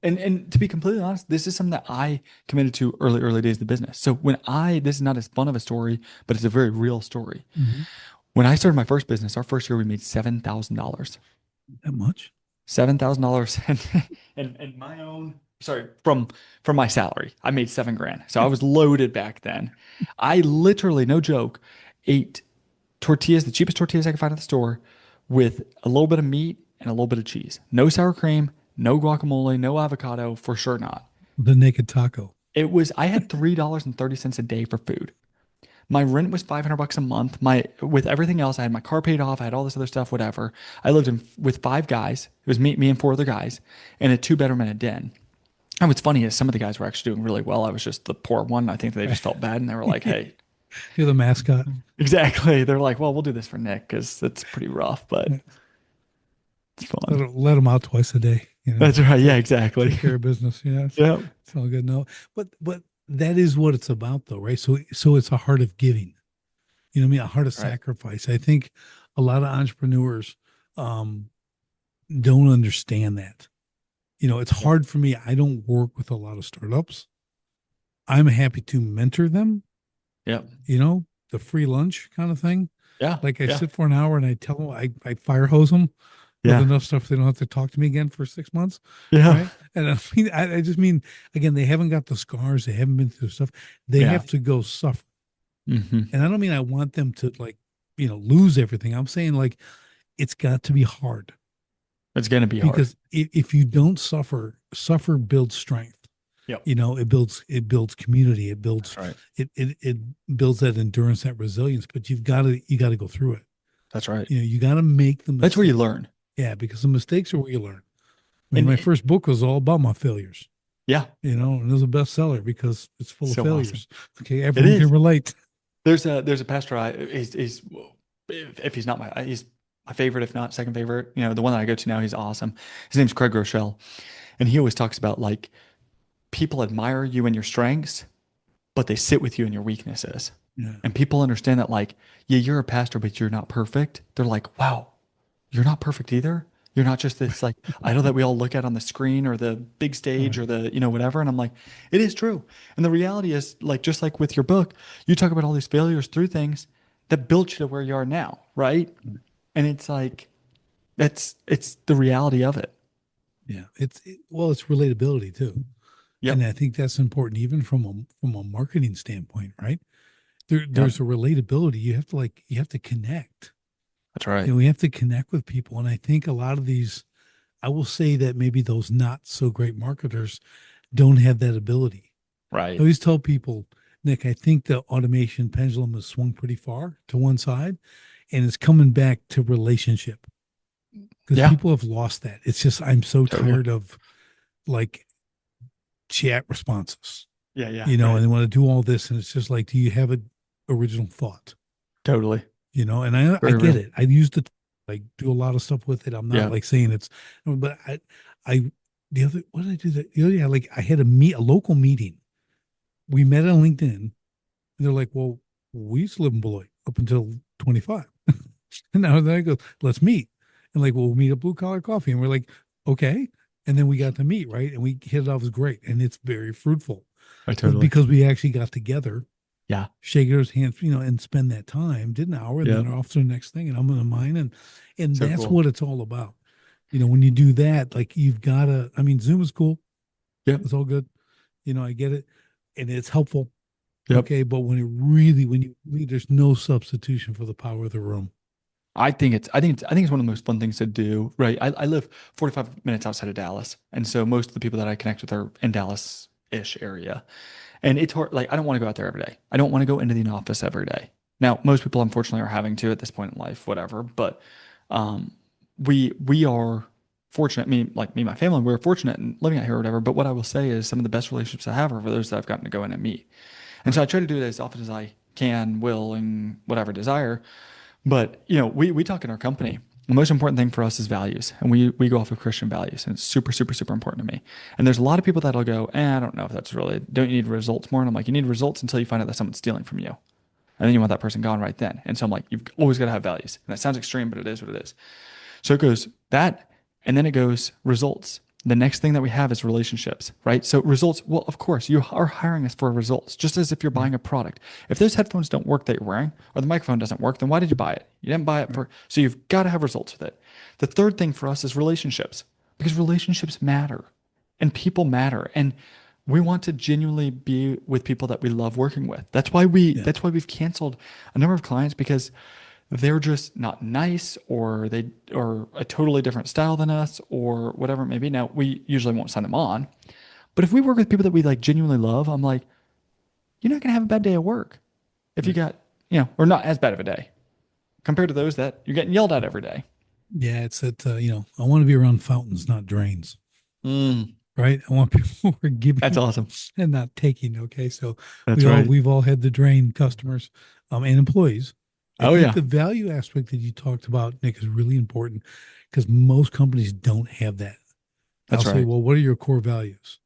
and to be completely honest, this is something that I committed to early days of the business. So this is not as fun of a story, but it's a very real story. Mhm. When I started my first business, our first year we made $7,000. That much. $7,000 and my own sorry from my salary. I made 7 grand. So I was loaded back then. I literally, no joke, ate tortillas, the cheapest tortillas I could find at the store, with a little bit of meat and a little bit of cheese. No sour cream, no guacamole, no avocado, for sure not. The naked taco. I had $3.30 a day for food. My rent was 500 bucks a month. With everything else, I had my car paid off. I had all this other stuff, whatever. I lived with 5 guys. It was me and 4 other guys, in a 2 bedroom and a den. And what's funny is some of the guys were actually doing really well. I was just the poor one. I think they just felt bad and they were like, "Hey, You're the mascot. exactly." They're like, "Well, we'll do this for Nick because it's pretty rough, but it's fun." Let them out twice a day. That's right. Yeah, Take exactly. care of business. Yeah, Yeah. it's all good. No, but that is what it's about, though, right? So it's a heart of giving. You know what I mean? A heart of Right. sacrifice. I think a lot of entrepreneurs um, don't understand that. It's Yep. hard for me. I don't work with a lot of startups. I'm happy to mentor them, Yep. the free lunch kind of thing. Yeah. Like I Yeah. sit for an hour and I tell them, I fire hose them with Yeah. enough stuff they don't have to talk to me again for 6 months. Yeah. Right. And I mean, I just mean, again, they haven't got the scars. They haven't been through stuff. They Yeah. have to go suffer. Hmm. And I don't mean I want them to like, lose everything. I'm saying like, it's got to be hard It's gonna be hard. because if you don't suffer builds strength. Yep. It builds community. It builds, That's right. it builds that endurance, that resilience, but you got to go through it. That's right. You got to make the That's where you mistake. learn. Yeah, because the mistakes are where you learn. I mean, And my first book was all about my failures, yeah, and it was a bestseller because it's full of so awesome. failures. Okay, It everyone can is. relate. There's a pastor he's if he's not he's my favorite, if not second favorite. The one that I go to now, he's awesome. His name's Craig Rochelle, and he always talks about like people admire you and your strengths, but they sit with you in your weaknesses. Yeah, And people understand that, like, yeah, you're a pastor, but you're not perfect. They're like, wow, you're not perfect either. You're not just this like idol that we all look at on the screen or the big stage right. or the, whatever. And I'm like, it is true. And the reality is, like, just like with your book, you talk about all these failures through things that built you to where you are now, right? And it's like, it's the reality of it. Yeah, well, it's relatability too, and Yep. I think that's important even from a marketing standpoint, right? Yep. There's a relatability. You have to connect. That's right. We have to connect with people, and I think a lot of these, I will say that maybe those not so great marketers don't have that ability. I Right. always tell people, Nick, I think the automation pendulum has swung pretty far to one side, and it's coming back to relationship because Yeah. people have lost that. It's just I'm so Totally. tired of like chat responses, Yeah. Yeah. and Right. they want to do all this, and it's just like, do you have an original thought? Totally. And I Very get real. it. I use the like do a lot of stuff with it. I'm not Yeah. like saying it's, but I the other what did I do that the other day? Like I had a local meeting. We met on LinkedIn, and they're like, "Well, we used to live in Beloit up until 25." And now they go, "Let's meet." And like, "Well, we'll meet at Blue Collar Coffee." And we're like, "Okay." And then we got to meet, right? And we hit it off. It was great, and it's very fruitful. I But totally. because we actually got together, Yeah. shake those hands, and spend that time, did an hour, and Yeah. then off to the next thing, and I'm in mine, and So that's cool. what it's all about. When you do that, like you've got to. I mean, Zoom is cool; Yep. it's all good. I get it, and it's helpful. Yep. Okay, but when you there's no substitution for the power of the room. I think it's one of the most fun things to do, right? I live 45 minutes outside of Dallas. And so most of the people that I connect with are in Dallas-ish area. And it's hard, like I don't want to go out there every day. I don't want to go into the office every day. Now, most people unfortunately are having to at this point in life, whatever. But um, we are fortunate. Me, like me, and my family, we're fortunate in living out here or whatever. But what I will say is some of the best relationships I have are for those that I've gotten to go in and meet. And so Right. I try to do it as often as I can, will, and whatever desire. But we talk in our company. The most important thing for us is values, and we go off of Christian values, and it's super super super important to me. And there's a lot of people that'll go, I don't know if that's really. Don't you need results more? And I'm like, you need results until you find out that someone's stealing from you, and then you want that person gone right then. And so I'm like, you've always got to have values, and that sounds extreme, but it is what it is. So it goes that, and then it goes results. The next thing that we have is relationships, right? So results, well, of course, you are hiring us for results, just as if you're Right. buying a product. If those headphones don't work that you're wearing, or the microphone doesn't work, then why did you buy it? You didn't buy it Right. for, so you've got to have results with it. The third thing for us is relationships, because relationships matter and people matter. And we want to genuinely be with people that we love working with. Yeah. That's why we've canceled a number of clients because they're just not nice or they or a totally different style than us or whatever it may be. Now we usually won't sign them on, but if we work with people that we like genuinely love, I'm like, you're not gonna have a bad day at work if you Right. got, or not as bad of a day compared to those that you're getting yelled at every day. Yeah. It's that, I want to be around fountains, not drains. Mm, Right. I want people who are that's giving awesome. and not taking. Okay. So That's right. we've all had the drain customers, and employees. I Oh think yeah, the value aspect that you talked about, Nick, is really important because most companies don't have that. I'll that's say, right. well, what are your core values?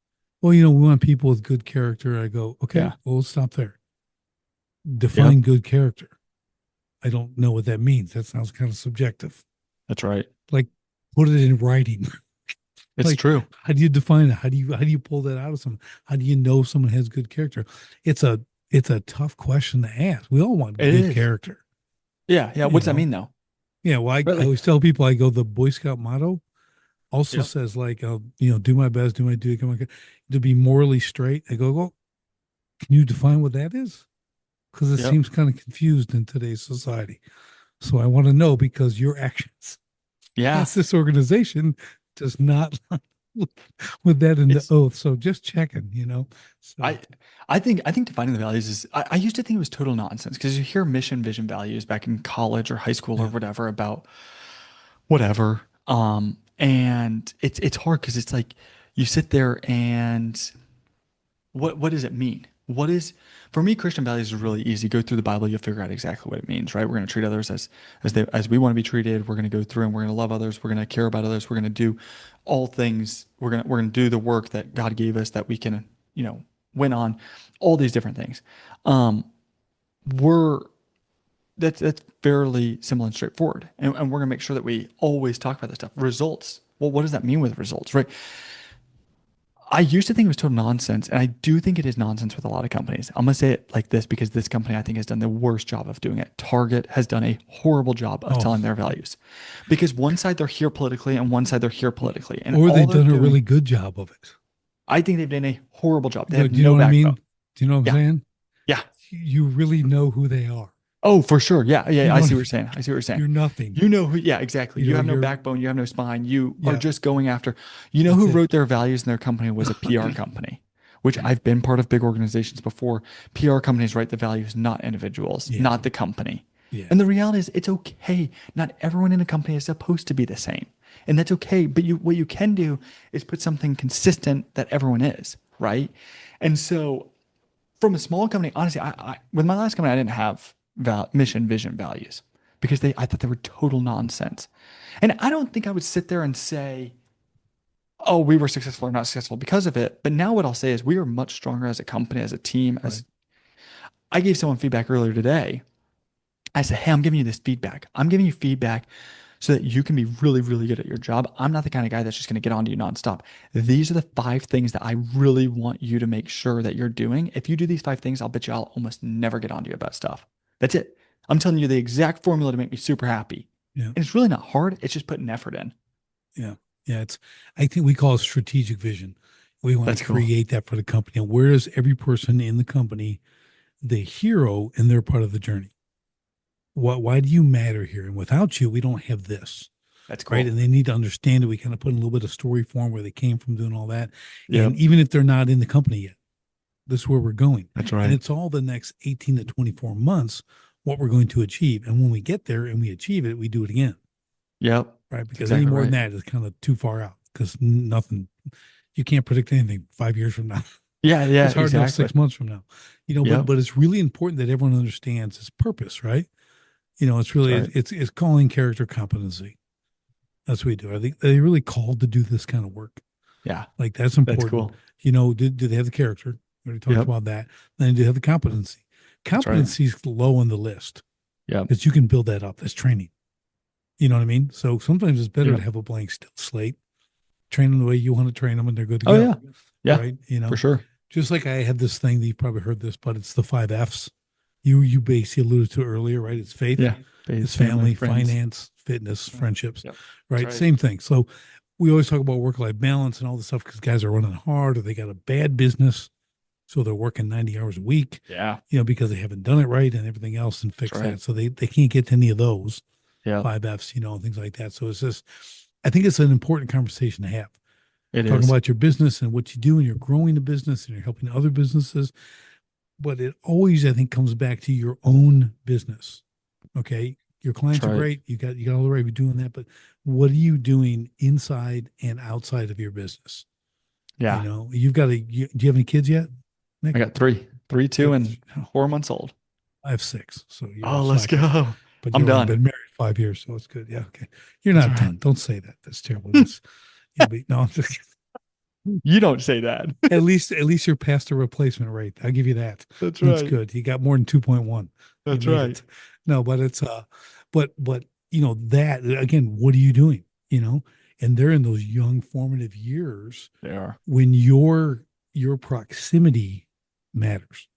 Well, we want people with good character. I go, okay, Yeah. well, let's stop there. Yep. Define good character. I don't know what that means. That sounds kind of subjective. That's right. Like, put it in writing. It's Like, true. how do you define it? How do you pull that out of someone? How do you know someone has good character? It's a it's a tough question to ask. We all want It good is. character, Yeah. Yeah. you What's that know. mean though? Yeah, well, I Really? always tell people, I go, the Boy Scout motto also Yep. says, like, do my best, do my duty, come on, to be morally straight. I go, well, can you define what that is? Because it Yep. seems kind of confused in today's society. So I want to know, because your actions Yeah. as this organization does not with, with that in the It's oath. So just checking. So I I think defining the values is I used to think it was total nonsense because you hear mission, vision, values back in college or high school or yeah, whatever about whatever. And it's hard because it's like you sit there and what does it mean? What is for me Christian values is really easy. Go through the Bible, you'll figure out exactly what it means, right? We're going to treat others as we want to be treated. We're going to go through and we're going to love others. We're going to care about others. We're going to do all things. We're going to do the work that God gave us that we can, win on all these different things. Um, we're that's fairly simple and straightforward. And we're gonna make sure that we always talk about this stuff. Results. Well, what does that mean with results, right? I used to think it was total nonsense, and I do think it is nonsense with a lot of companies. I'm gonna say it like this because this company I think has done the worst job of doing it. Target has done a horrible job of oh, telling their values, because one side they're here politically and one side they're here politically, and or all they've they're done a doing, really good job of it. I think they've done a horrible job. They No, have do you know no what I backbone. mean? Do you know what I'm Yeah, saying? yeah. You really know who they are. Oh, for sure. Yeah, You yeah. I know what see I what you're mean? saying. I see what you're saying. You're nothing. You know who, yeah, exactly. You You know, have no you're backbone. You have no spine. You are yeah, just going after, you know that's who it. wrote their values in their company was a PR company, which I've been part of big organizations before. PR companies write the values, not individuals, Yeah, not the company. yeah, And the reality is it's okay. Not everyone in a company is supposed to be the same. And that's okay. But what you can do is put something consistent that everyone is, right? And so from a small company, honestly, I with my last company, I didn't have mission, vision, values because I thought they were total nonsense. And I don't think I would sit there and say, "Oh, we were successful or not successful because of it." But now what I'll say is we are much stronger as a company, as a team. right. As I gave someone feedback earlier today, I said, "Hey, I'm giving you this feedback. I'm giving you feedback so that you can be really, really good at your job. I'm not the kind of guy that's just going to get on to you nonstop. These are the 5 things that I really want you to make sure that you're doing. If you do these 5 things, I'll bet you I'll almost never get on to you about stuff. That's it. I'm telling you the exact formula to make me super happy. Yeah, And it's really not hard. It's just putting effort in. yeah, yeah. I think we call it strategic vision. We want to That's cool. create that for the company. And where is every person in the company the hero and they're part of the journey? Why do you matter here? And without you, we don't have this. That's Right. cool. And they need to understand it. We kind of put in a little bit of story form where they came from, doing all that. And Yep. even if they're not in the company yet, this is where we're going. That's And right. it's all the next 18 to 24 months. what we're going to achieve. And when we get there and we achieve it, we do it again, Yep. right? That's Because any exactly more than right. that is kind of too far out because nothing, you can't predict anything 5 years from now. Yeah, yeah, It's hard enough exactly. 6 months from now, Yep. but it's really important that everyone understands its purpose, right? It's That's really, right. it's calling character competency. That's what we do. I think they really called to do this kind of work. Yeah. Like that's That's important. cool. Do they have the character? We already talked Yep. about that. Then do they have the competency? That's right. Competency is low on the list Yep. because you can build that up. That's training. You know what I mean? So sometimes it's better to Yep. have a blank slate, train them the way you want to train them, and they're good to Oh go. yeah. Yeah, Right? for sure. Just like I have this thing that you've probably heard this, but it's the 5 F's. You basically alluded to earlier, right? It's faith, Yeah. Faith, it's family, family, friends. finance, fitness, friendships, Yep. That's right? right. Same thing. So we always talk about work life balance and all this stuff because guys are running hard or they got a bad business. So they're working 90 hours a week, Yeah. because they haven't done it right and everything else and That's fix right. that. So they can't get to any of those Yep. 5 F's, and things like that. So it's just, I think it's an important conversation to have It talking is. about your business and what you do and you're growing the business and you're helping other businesses. But it always, I think, comes back to your own business. Okay. Your That's clients are right. great. You got all the right to doing that. But what are you doing inside and outside of your business? Yeah. You've got do you have any kids yet, I Nick? got three, three, You two, have, and 4 months old. I have six. So you're Oh, let's slacking. go. But I'm you've only done. been married 5 years. So it's good. Yeah. Okay. You're That's not right. done. Don't say that. That's terrible. That's, you'll be, no, I'm just You don't say that. at least you're past the replacement rate. I'll give you that. That's That's right. good. You got more than 2.1. You That's made right. it. No, but it's but that again, what are you doing? And they're in those young formative years They are. when your proximity matters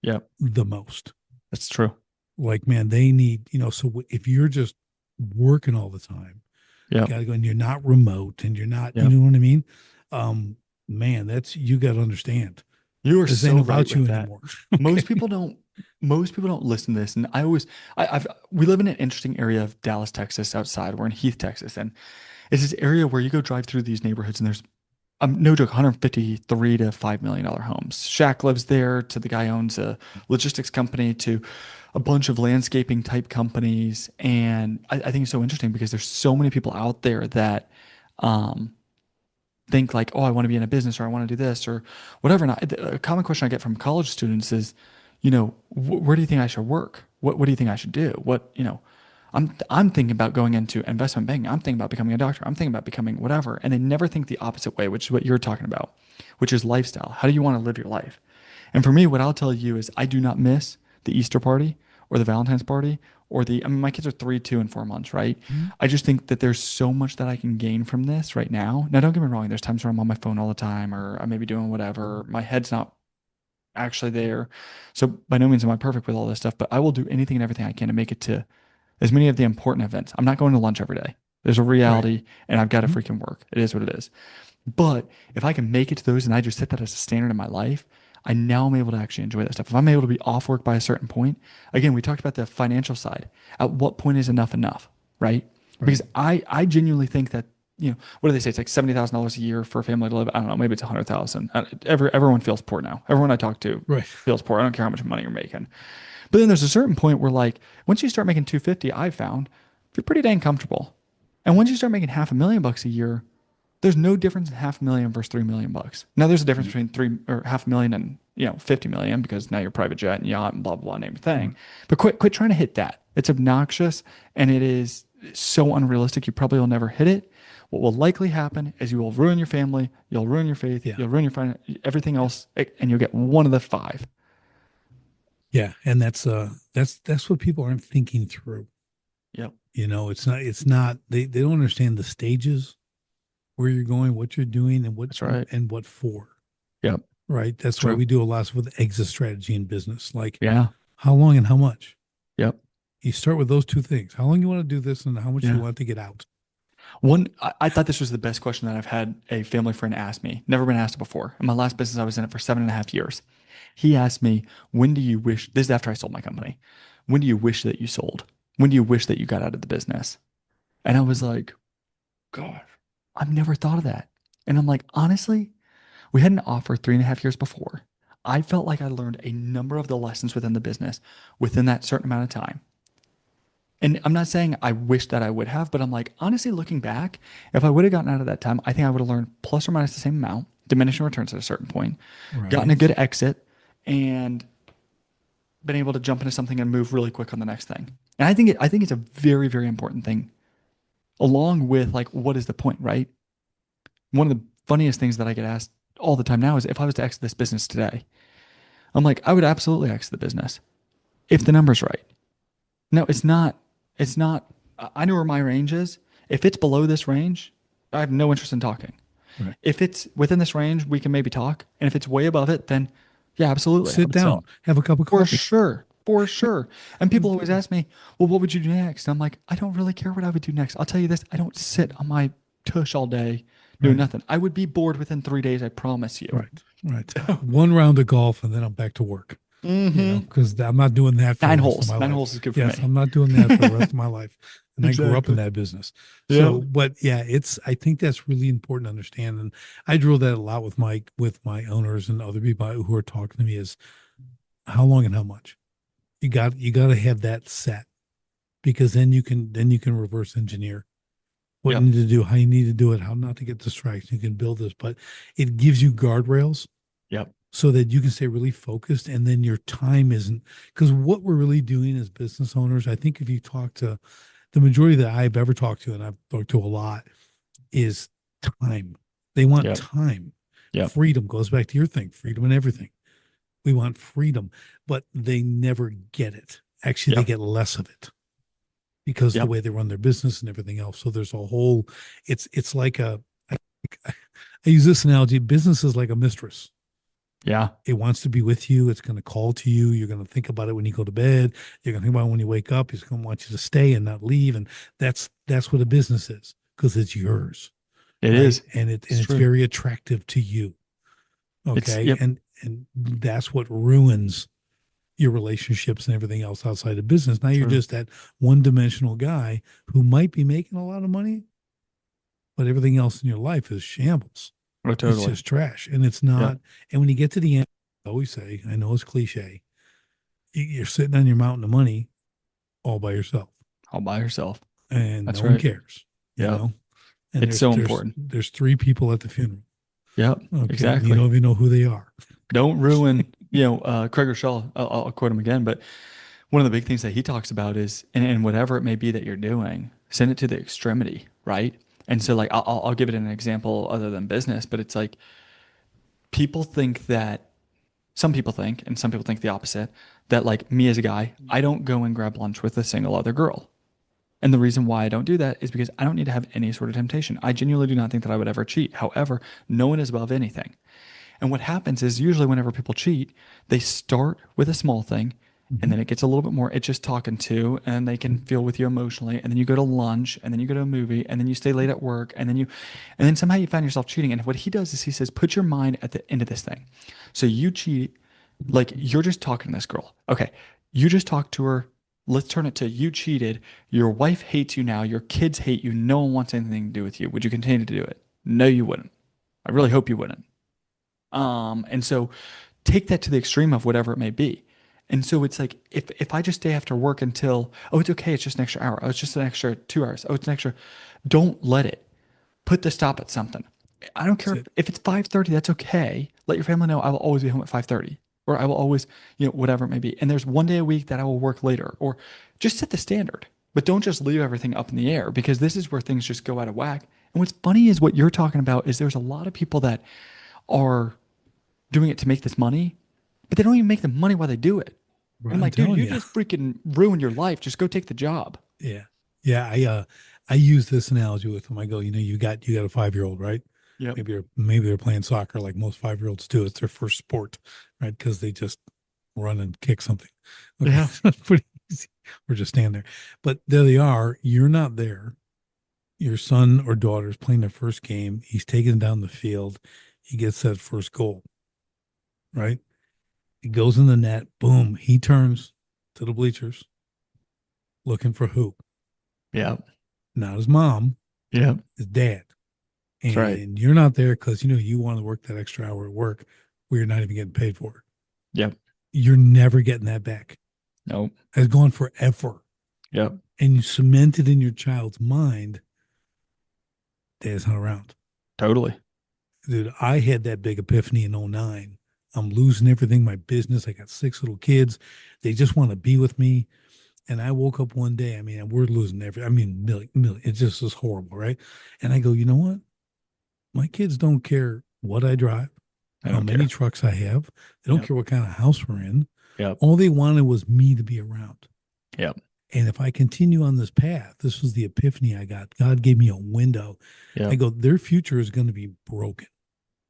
Yep. the most. That's true. Like, man, they need, so if you're just working all the time, Yep. got to go and you're not remote and you're not, you Yep. know what I mean? Man, you got to understand You are this ain't so right about you with that. anymore. Most Okay. people don't most people don't listen to this. And we live in an interesting area of Dallas, Texas, outside. We're in Heath, Texas. And it's this area where you go drive through these neighborhoods and there's no joke, 153 to $5 million homes. Shaq lives there, to the guy who owns a logistics company, to a bunch of landscaping type companies. And I think it's so interesting because there's so many people out there that um, think like, oh, I want to be in a business or I want to do this or whatever. And a common question I get from college students is, where do you think I should work? What do you think I should do? I'm thinking about going into investment banking. I'm thinking about becoming a doctor. I'm thinking about becoming whatever. And they never think the opposite way, which is what you're talking about, which is lifestyle. How do you want to live your life? And for me, what I'll tell you is I do not miss the Easter party or the Valentine's party I mean, my kids are 3, 2, and 4 months, right? Mhm. I just think that there's so much that I can gain from this right now. Now, don't get me wrong. There's times where I'm on my phone all the time or I may be doing whatever. My head's not actually there. So by no means am I perfect with all this stuff, but I will do anything and everything I can to make it to as many of the important events. I'm not going to lunch every day. There's a Right. reality and I've got to Mhm. freaking work. It is what it is. But if I can make it to those and I just set that as a standard in my life, I now am able to actually enjoy that stuff. If I'm able to be off work by a certain point, again, we talked about the financial side. At what point is enough, right? Right. Because I genuinely think that, what do they say? It's like $70,000 a year for a family to live. I don't know, maybe it's 100,000. Everyone feels poor now. Everyone I talk to Right. feels poor. I don't care how much money you're making. But then there's a certain point where like once you start making 250, I've found you're pretty dang comfortable. And once you start making $500,000 a year, there's no difference in 500,000 versus 3 million bucks. Now there's a difference between 500,000 and 50 million because now you're private jet and yacht and blah blah blah and everything. Mhm. But quit trying to hit that. It's obnoxious and it is so unrealistic. You probably will never hit it. What will likely happen is you will ruin your family, you'll ruin your faith, Yeah. you'll ruin your everything Yeah. else, and you'll get one of the five. Yeah. And that's what people aren't thinking through. Yep, It's not they don't understand the stages, where you're going, what you're doing, and that's right. what for. Yep, Right. That's why true. we do a lot with exit strategy in business. Like Yeah, how long and how much. yep, You start with those two things. How long you want to do this and how much you yeah. want to get out. I thought this was the best question that I've had a family friend ask me. Never been asked it before. In my last business, I was in it for 7.5 years. He asked me, when do you wish, this is after I sold my company, when do you wish that you sold? When do you wish that you got out of the business? And I was like, God, I've never thought of that. And I'm like, honestly, we had an offer 3.5 years before. I felt like I learned a number of the lessons within the business within that certain amount of time. And I'm not saying I wish that I would have, but I'm like, honestly, looking back, if I would have gotten out of that time, I think I would have learned plus or minus the same amount, diminishing returns at a certain point, gotten a Right. good exit, and been able to jump into something and move really quick on the next thing. And I think it's a very, very important thing, along with like, what is the point, right? One of the funniest things that I get asked all the time now is if I was to exit this business today, I'm like, I would absolutely exit the business if the number's right. No, it's not. It's not. I know where my range is. If it's below this range, I have no interest in talking. Right. If it's within this range, we can maybe talk. And if it's way above it, then yeah, absolutely. I Sit would sell down, have a cup of for coffee. sure. For sure. And people always ask me, well, what would you do next? And I'm like, I don't really care what I would do next. I'll tell you this, I don't sit on my tush all day doing Right. nothing. I would be bored within 3 days, I promise you. Right. Right. One round of golf and then I'm back to work. Mm-hmm. Because I'm not doing that for the Nine rest of holes. my Nine life. holes is good for Yes, me. I'm not doing that for the rest of my life. And I grew up in Exactly. that business. Yeah. So, but yeah, I think that's really important to understand. And I drill that a lot with my owners and other people who are talking to me is how long and how much. You got to have that set because then you can reverse engineer what you Yep. need to do, how you need to do it, how not to get distracted. You can build this, but it gives you guardrails Yep. so that you can stay really focused and then your time isn't because what we're really doing as business owners, I think if you talk to the majority that I've ever talked to, and I've talked to a lot, is time. They want Yep. time. Yep. Freedom goes back to your thing, freedom and everything. We want freedom, but they never get it. Actually, they Yep. get less of it because of the Yep. way they run their business and everything else. So there's a whole, it's like I use this analogy, business is like a mistress. Yeah. It wants to be with you. It's going to call to you. You're going to think about it when you go to bed. You're going to think about it when you wake up. It's going to want you to stay and not leave. And that's what a business is because it's yours, It right? is. And It's it's true. very attractive to you. It's Okay. yep. And that's what ruins your relationships and everything else outside of business. Now you're True. just that one dimensional guy who might be making a lot of money, but everything else in your life is shambles. Oh, It's totally. just trash. And it's Yep. not. And when you get to the end, I always say, I know it's cliche, you're sitting on your mountain of money all by yourself All by yourself. and no That's one right. cares, you Yep. know? And It's so important. there's three people at the funeral. Yep. Okay. And you Exactly. don't even know who they are. Don't ruin, Craig Rochelle, I'll quote him again, but one of the big things that he talks about is, and whatever it may be that you're doing, send it to the extremity, right? And so, like, I'll give it an example other than business, but it's like people think that some people think, and some people think the opposite, that like me as a guy, I don't go and grab lunch with a single other girl. And the reason why I don't do that is because I don't need to have any sort of temptation. I genuinely do not think that I would ever cheat. However, no one is above anything. And what happens is usually whenever people cheat, they start with a small thing and Mhm. then it gets a little bit more, it's just talking to, and they can feel with you emotionally. And then you go to lunch and then you go to a movie and then you stay late at work and then somehow you find yourself cheating. And what he does is he says, put your mind at the end of this thing. So you cheat, like you're just talking to this girl. Okay. You just talked to her. Let's turn it to you cheated. Your wife hates you now. Your kids hate you. No one wants anything to do with you. Would you continue to do it? No, you wouldn't. I really hope you wouldn't. And so take that to the extreme of whatever it may be. And so it's like if I just stay after work until, oh, it's okay, it's just an extra hour. Oh, it's just an extra 2 hours. Oh, it's an extra. Don't let it. Put the stop at something. I don't That's care it. if it's 5:30, that's okay. Let your family know I will always be home at 5:30. Or I will always, whatever it may be. And there's one day a week that I will work later. Or just set the standard. But don't just leave everything up in the air because this is where things just go out of whack. And what's funny is what you're talking about is there's a lot of people that are doing it to make this money, but they don't even make the money while they do it. Right. And I'm I'm like, dude, telling you you. just freaking ruined your life. Just go take the job. Yeah. Yeah. I use this analogy with them. I go, you got a 5-year-old, right? Yep. Maybe they're playing soccer like most 5-year-olds do. It's their first sport, right? Because they just run and kick something. Okay. Yeah. That's pretty easy. Or just stand there. But there they are. You're not there. Your son or daughter's playing their first game. He's taken down the field. He gets that first goal, right? It goes in the net. Boom. He turns to the bleachers looking for who? Yep. Not his mom, Yep. his dad. That's right. And you're not there because you want to work that extra hour at work where you're not even getting paid for it. Yep. You're never getting that back. Nope. It's gone forever. Yep. And you cement it in your child's mind that it's not around. Totally. Dude, I had that big epiphany in '09. I'm losing everything, my business. I got 6 little kids. They just want to be with me. And I woke up one day, I mean, we're losing million. It just is horrible, right? And I go, you know what? My kids don't care what I drive, I how don't many care. trucks I have. They don't Yep. care what kind of house we're in. Yep. All they wanted was me to be around. Yep. And if I continue on this path, this was the epiphany I got. God gave me a window. I Yep. go, their future is going to be broken,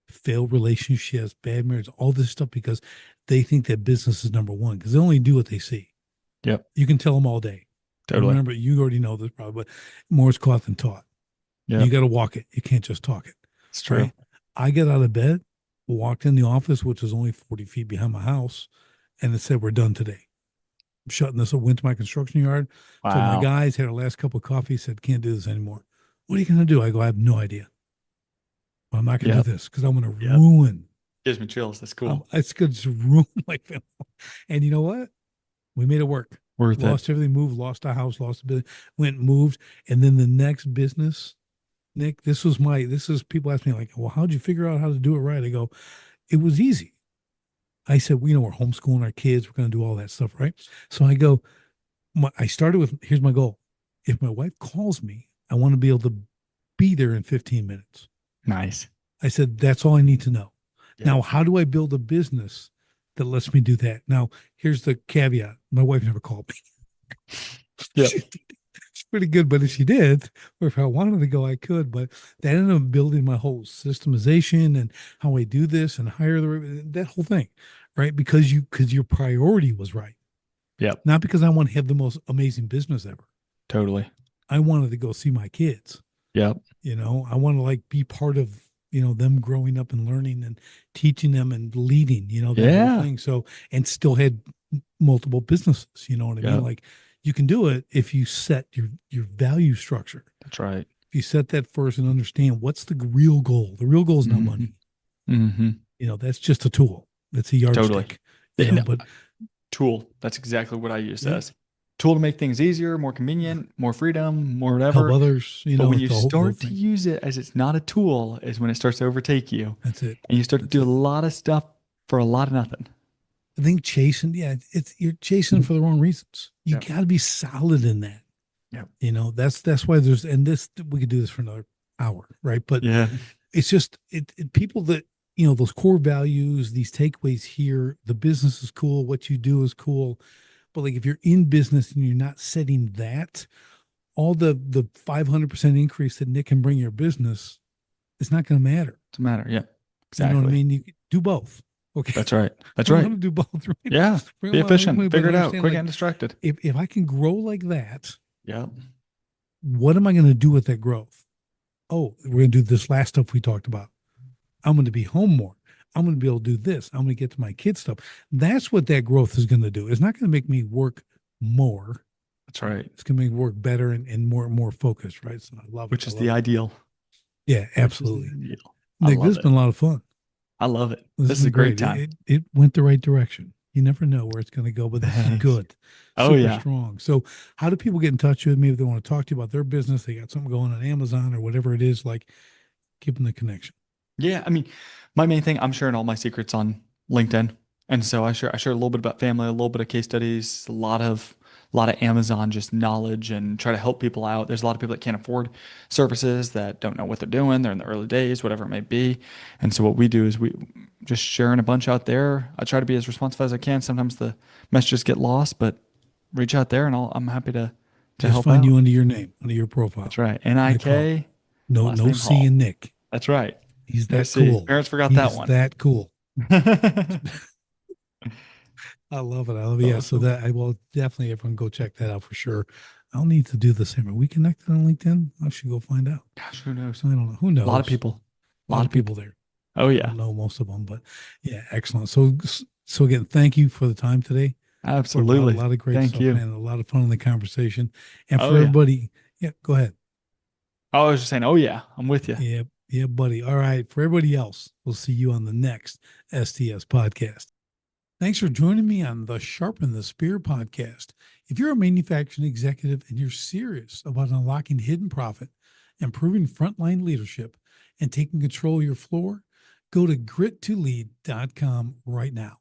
failed relationships, bad marriage, all this stuff because they think that business is number one because they only do what they see. Yep. You can tell them all day. And Totally. remember, you already know this probably, but more is caught than taught. You Yep. got to walk it. You can't just talk it, It's true. right? I got out of bed, walked in the office, which is only 40 feet behind my house, and it said, we're done today. I'm shutting this up, went to my construction yard, told my Wow. guys, had our last cup of coffee, said, can't do this anymore. What are you going to do? I go, I have no idea. But I'm not going to do Yep. this because I'm going to Yep. ruin. Gives me chills. That's cool. It's going to ruin my family. And you know what? We made it work. Worth it. Lost everything, moved, lost a house, lost a business, went, moved. And then the next business, Nick, this is people ask me like, well, how'd you figure out how to do it right? I go, it was easy. I said, well, we're homeschooling our kids. We're going to do all that stuff, right? So I go, I started with, here's my goal. If my wife calls me, I want to be able to be there in 15 minutes. Nice. I said, that's all I need to know. Yep. Now, how do I build a business that lets me do that? Now, here's the caveat. My wife never called me. Yep. She's pretty good, but if she did, or if I wanted to go, I could. But that ended up building my whole systemization and how I do this and hire that whole thing, right? Because your priority was right. Yep. Not because I want to have the most amazing business ever. Totally. I wanted to go see my kids. Yep. I want to like be part of, them growing up and learning and teaching them and leading, that whole Yeah. thing. So, and still had multiple businesses, you know what I mean? Yep. Like you can do it if you set your value structure. That's right. If you set that first and understand what's the real goal. The real goal is not Mm-hmm. money. Mm-hmm. That's just a tool. That's a Totally. yardstick, And but tool. That's exactly what I use yeah, as tool to make things easier, more convenient, more freedom, more help whatever. others, But when you the whole start to thing. use it as it's not a tool, is when it starts to overtake you, That's it. and you start to That's do a it. lot of stuff for a lot of nothing. I think chasing, yeah, you're chasing for the wrong reasons. You Yep. got to be solid in that. Yep. That's why we could do this for another hour, right? But Yeah. it's just people that those core values, these takeaways here. The business is cool, what you do is cool, but like if you're in business and you're not setting that, all the 500% increase that Nick can bring your business, it's not going to matter. Doesn't matter. Yeah. You know what I Exactly. mean? You can do both. Okay. That's right. That's We right. want to do both, right? Yeah. We Be want to make efficient. money, but Figure it out. understand, Quit like, getting distracted. if I can grow like that, Yeah. what am I going to do with that growth? Oh, we're going to do this last stuff we talked about. I'm going to be home more. I'm going to be able to do this. I'm going to get to my kids' stuff. That's what that growth is going to do. It's not going to make me work more. That's right. It's going to make me work better and more focused, right? So I love it. Which is the ideal. Yeah, Which is the absolutely. ideal. Nick, I this has love it. been a lot of fun. I love it. This This has is a been great great. time. It went the right direction. You never know where it's going to go, but this is Thanks. good. Oh, Super yeah. strong. So how do people get in touch with me if they want to talk to you about their business? They got something going on Amazon or whatever it is, like give them the connection. Yeah, I mean, my main thing, I'm sharing all my secrets on LinkedIn. And so I share a little bit about family, a little bit of case studies, a lot of Amazon just knowledge and try to help people out. There's a lot of people that can't afford services that don't know what they're doing. They're in the early days, whatever it may be. And so what we do is we just sharing a bunch out there. I try to be as responsive as I can. Sometimes the messages get lost, but reach out there and I'm happy to Just help find out. you under your name, under your profile. That's right. Nicole. N-I-K, No, last no name C Hall. in Nick. That's right. He's No that C. cool. Parents forgot He's that one. that cool. I love it. I love it. Yeah. So Awesome. that I will definitely everyone go check that out for sure. I'll need to do the same. Are we connected on LinkedIn? I should go find out. Gosh, who knows? I don't know. Who knows? A lot of people. A lot of people there. Oh I yeah. don't know most of them, but yeah, excellent. So again, thank you for the time today. Absolutely. A lot of great Thank stuff, you. man. A lot of fun in the conversation. And Oh for yeah. everybody, yeah, go ahead. I was just saying, oh yeah, I'm with you. Yeah, yeah, buddy. All right. For everybody else, we'll see you on the next STS podcast. Thanks for joining me on the Sharpen the Spear podcast. If you're a manufacturing executive and you're serious about unlocking hidden profit, improving frontline leadership, and taking control of your floor, go to grit2lead.com right now.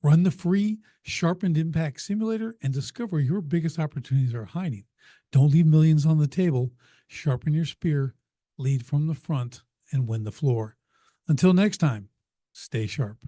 Run the free Sharpened Impact Simulator and discover your biggest opportunities are hiding. Don't leave millions on the table. Sharpen your spear, lead from the front, and win the floor. Until next time, stay sharp.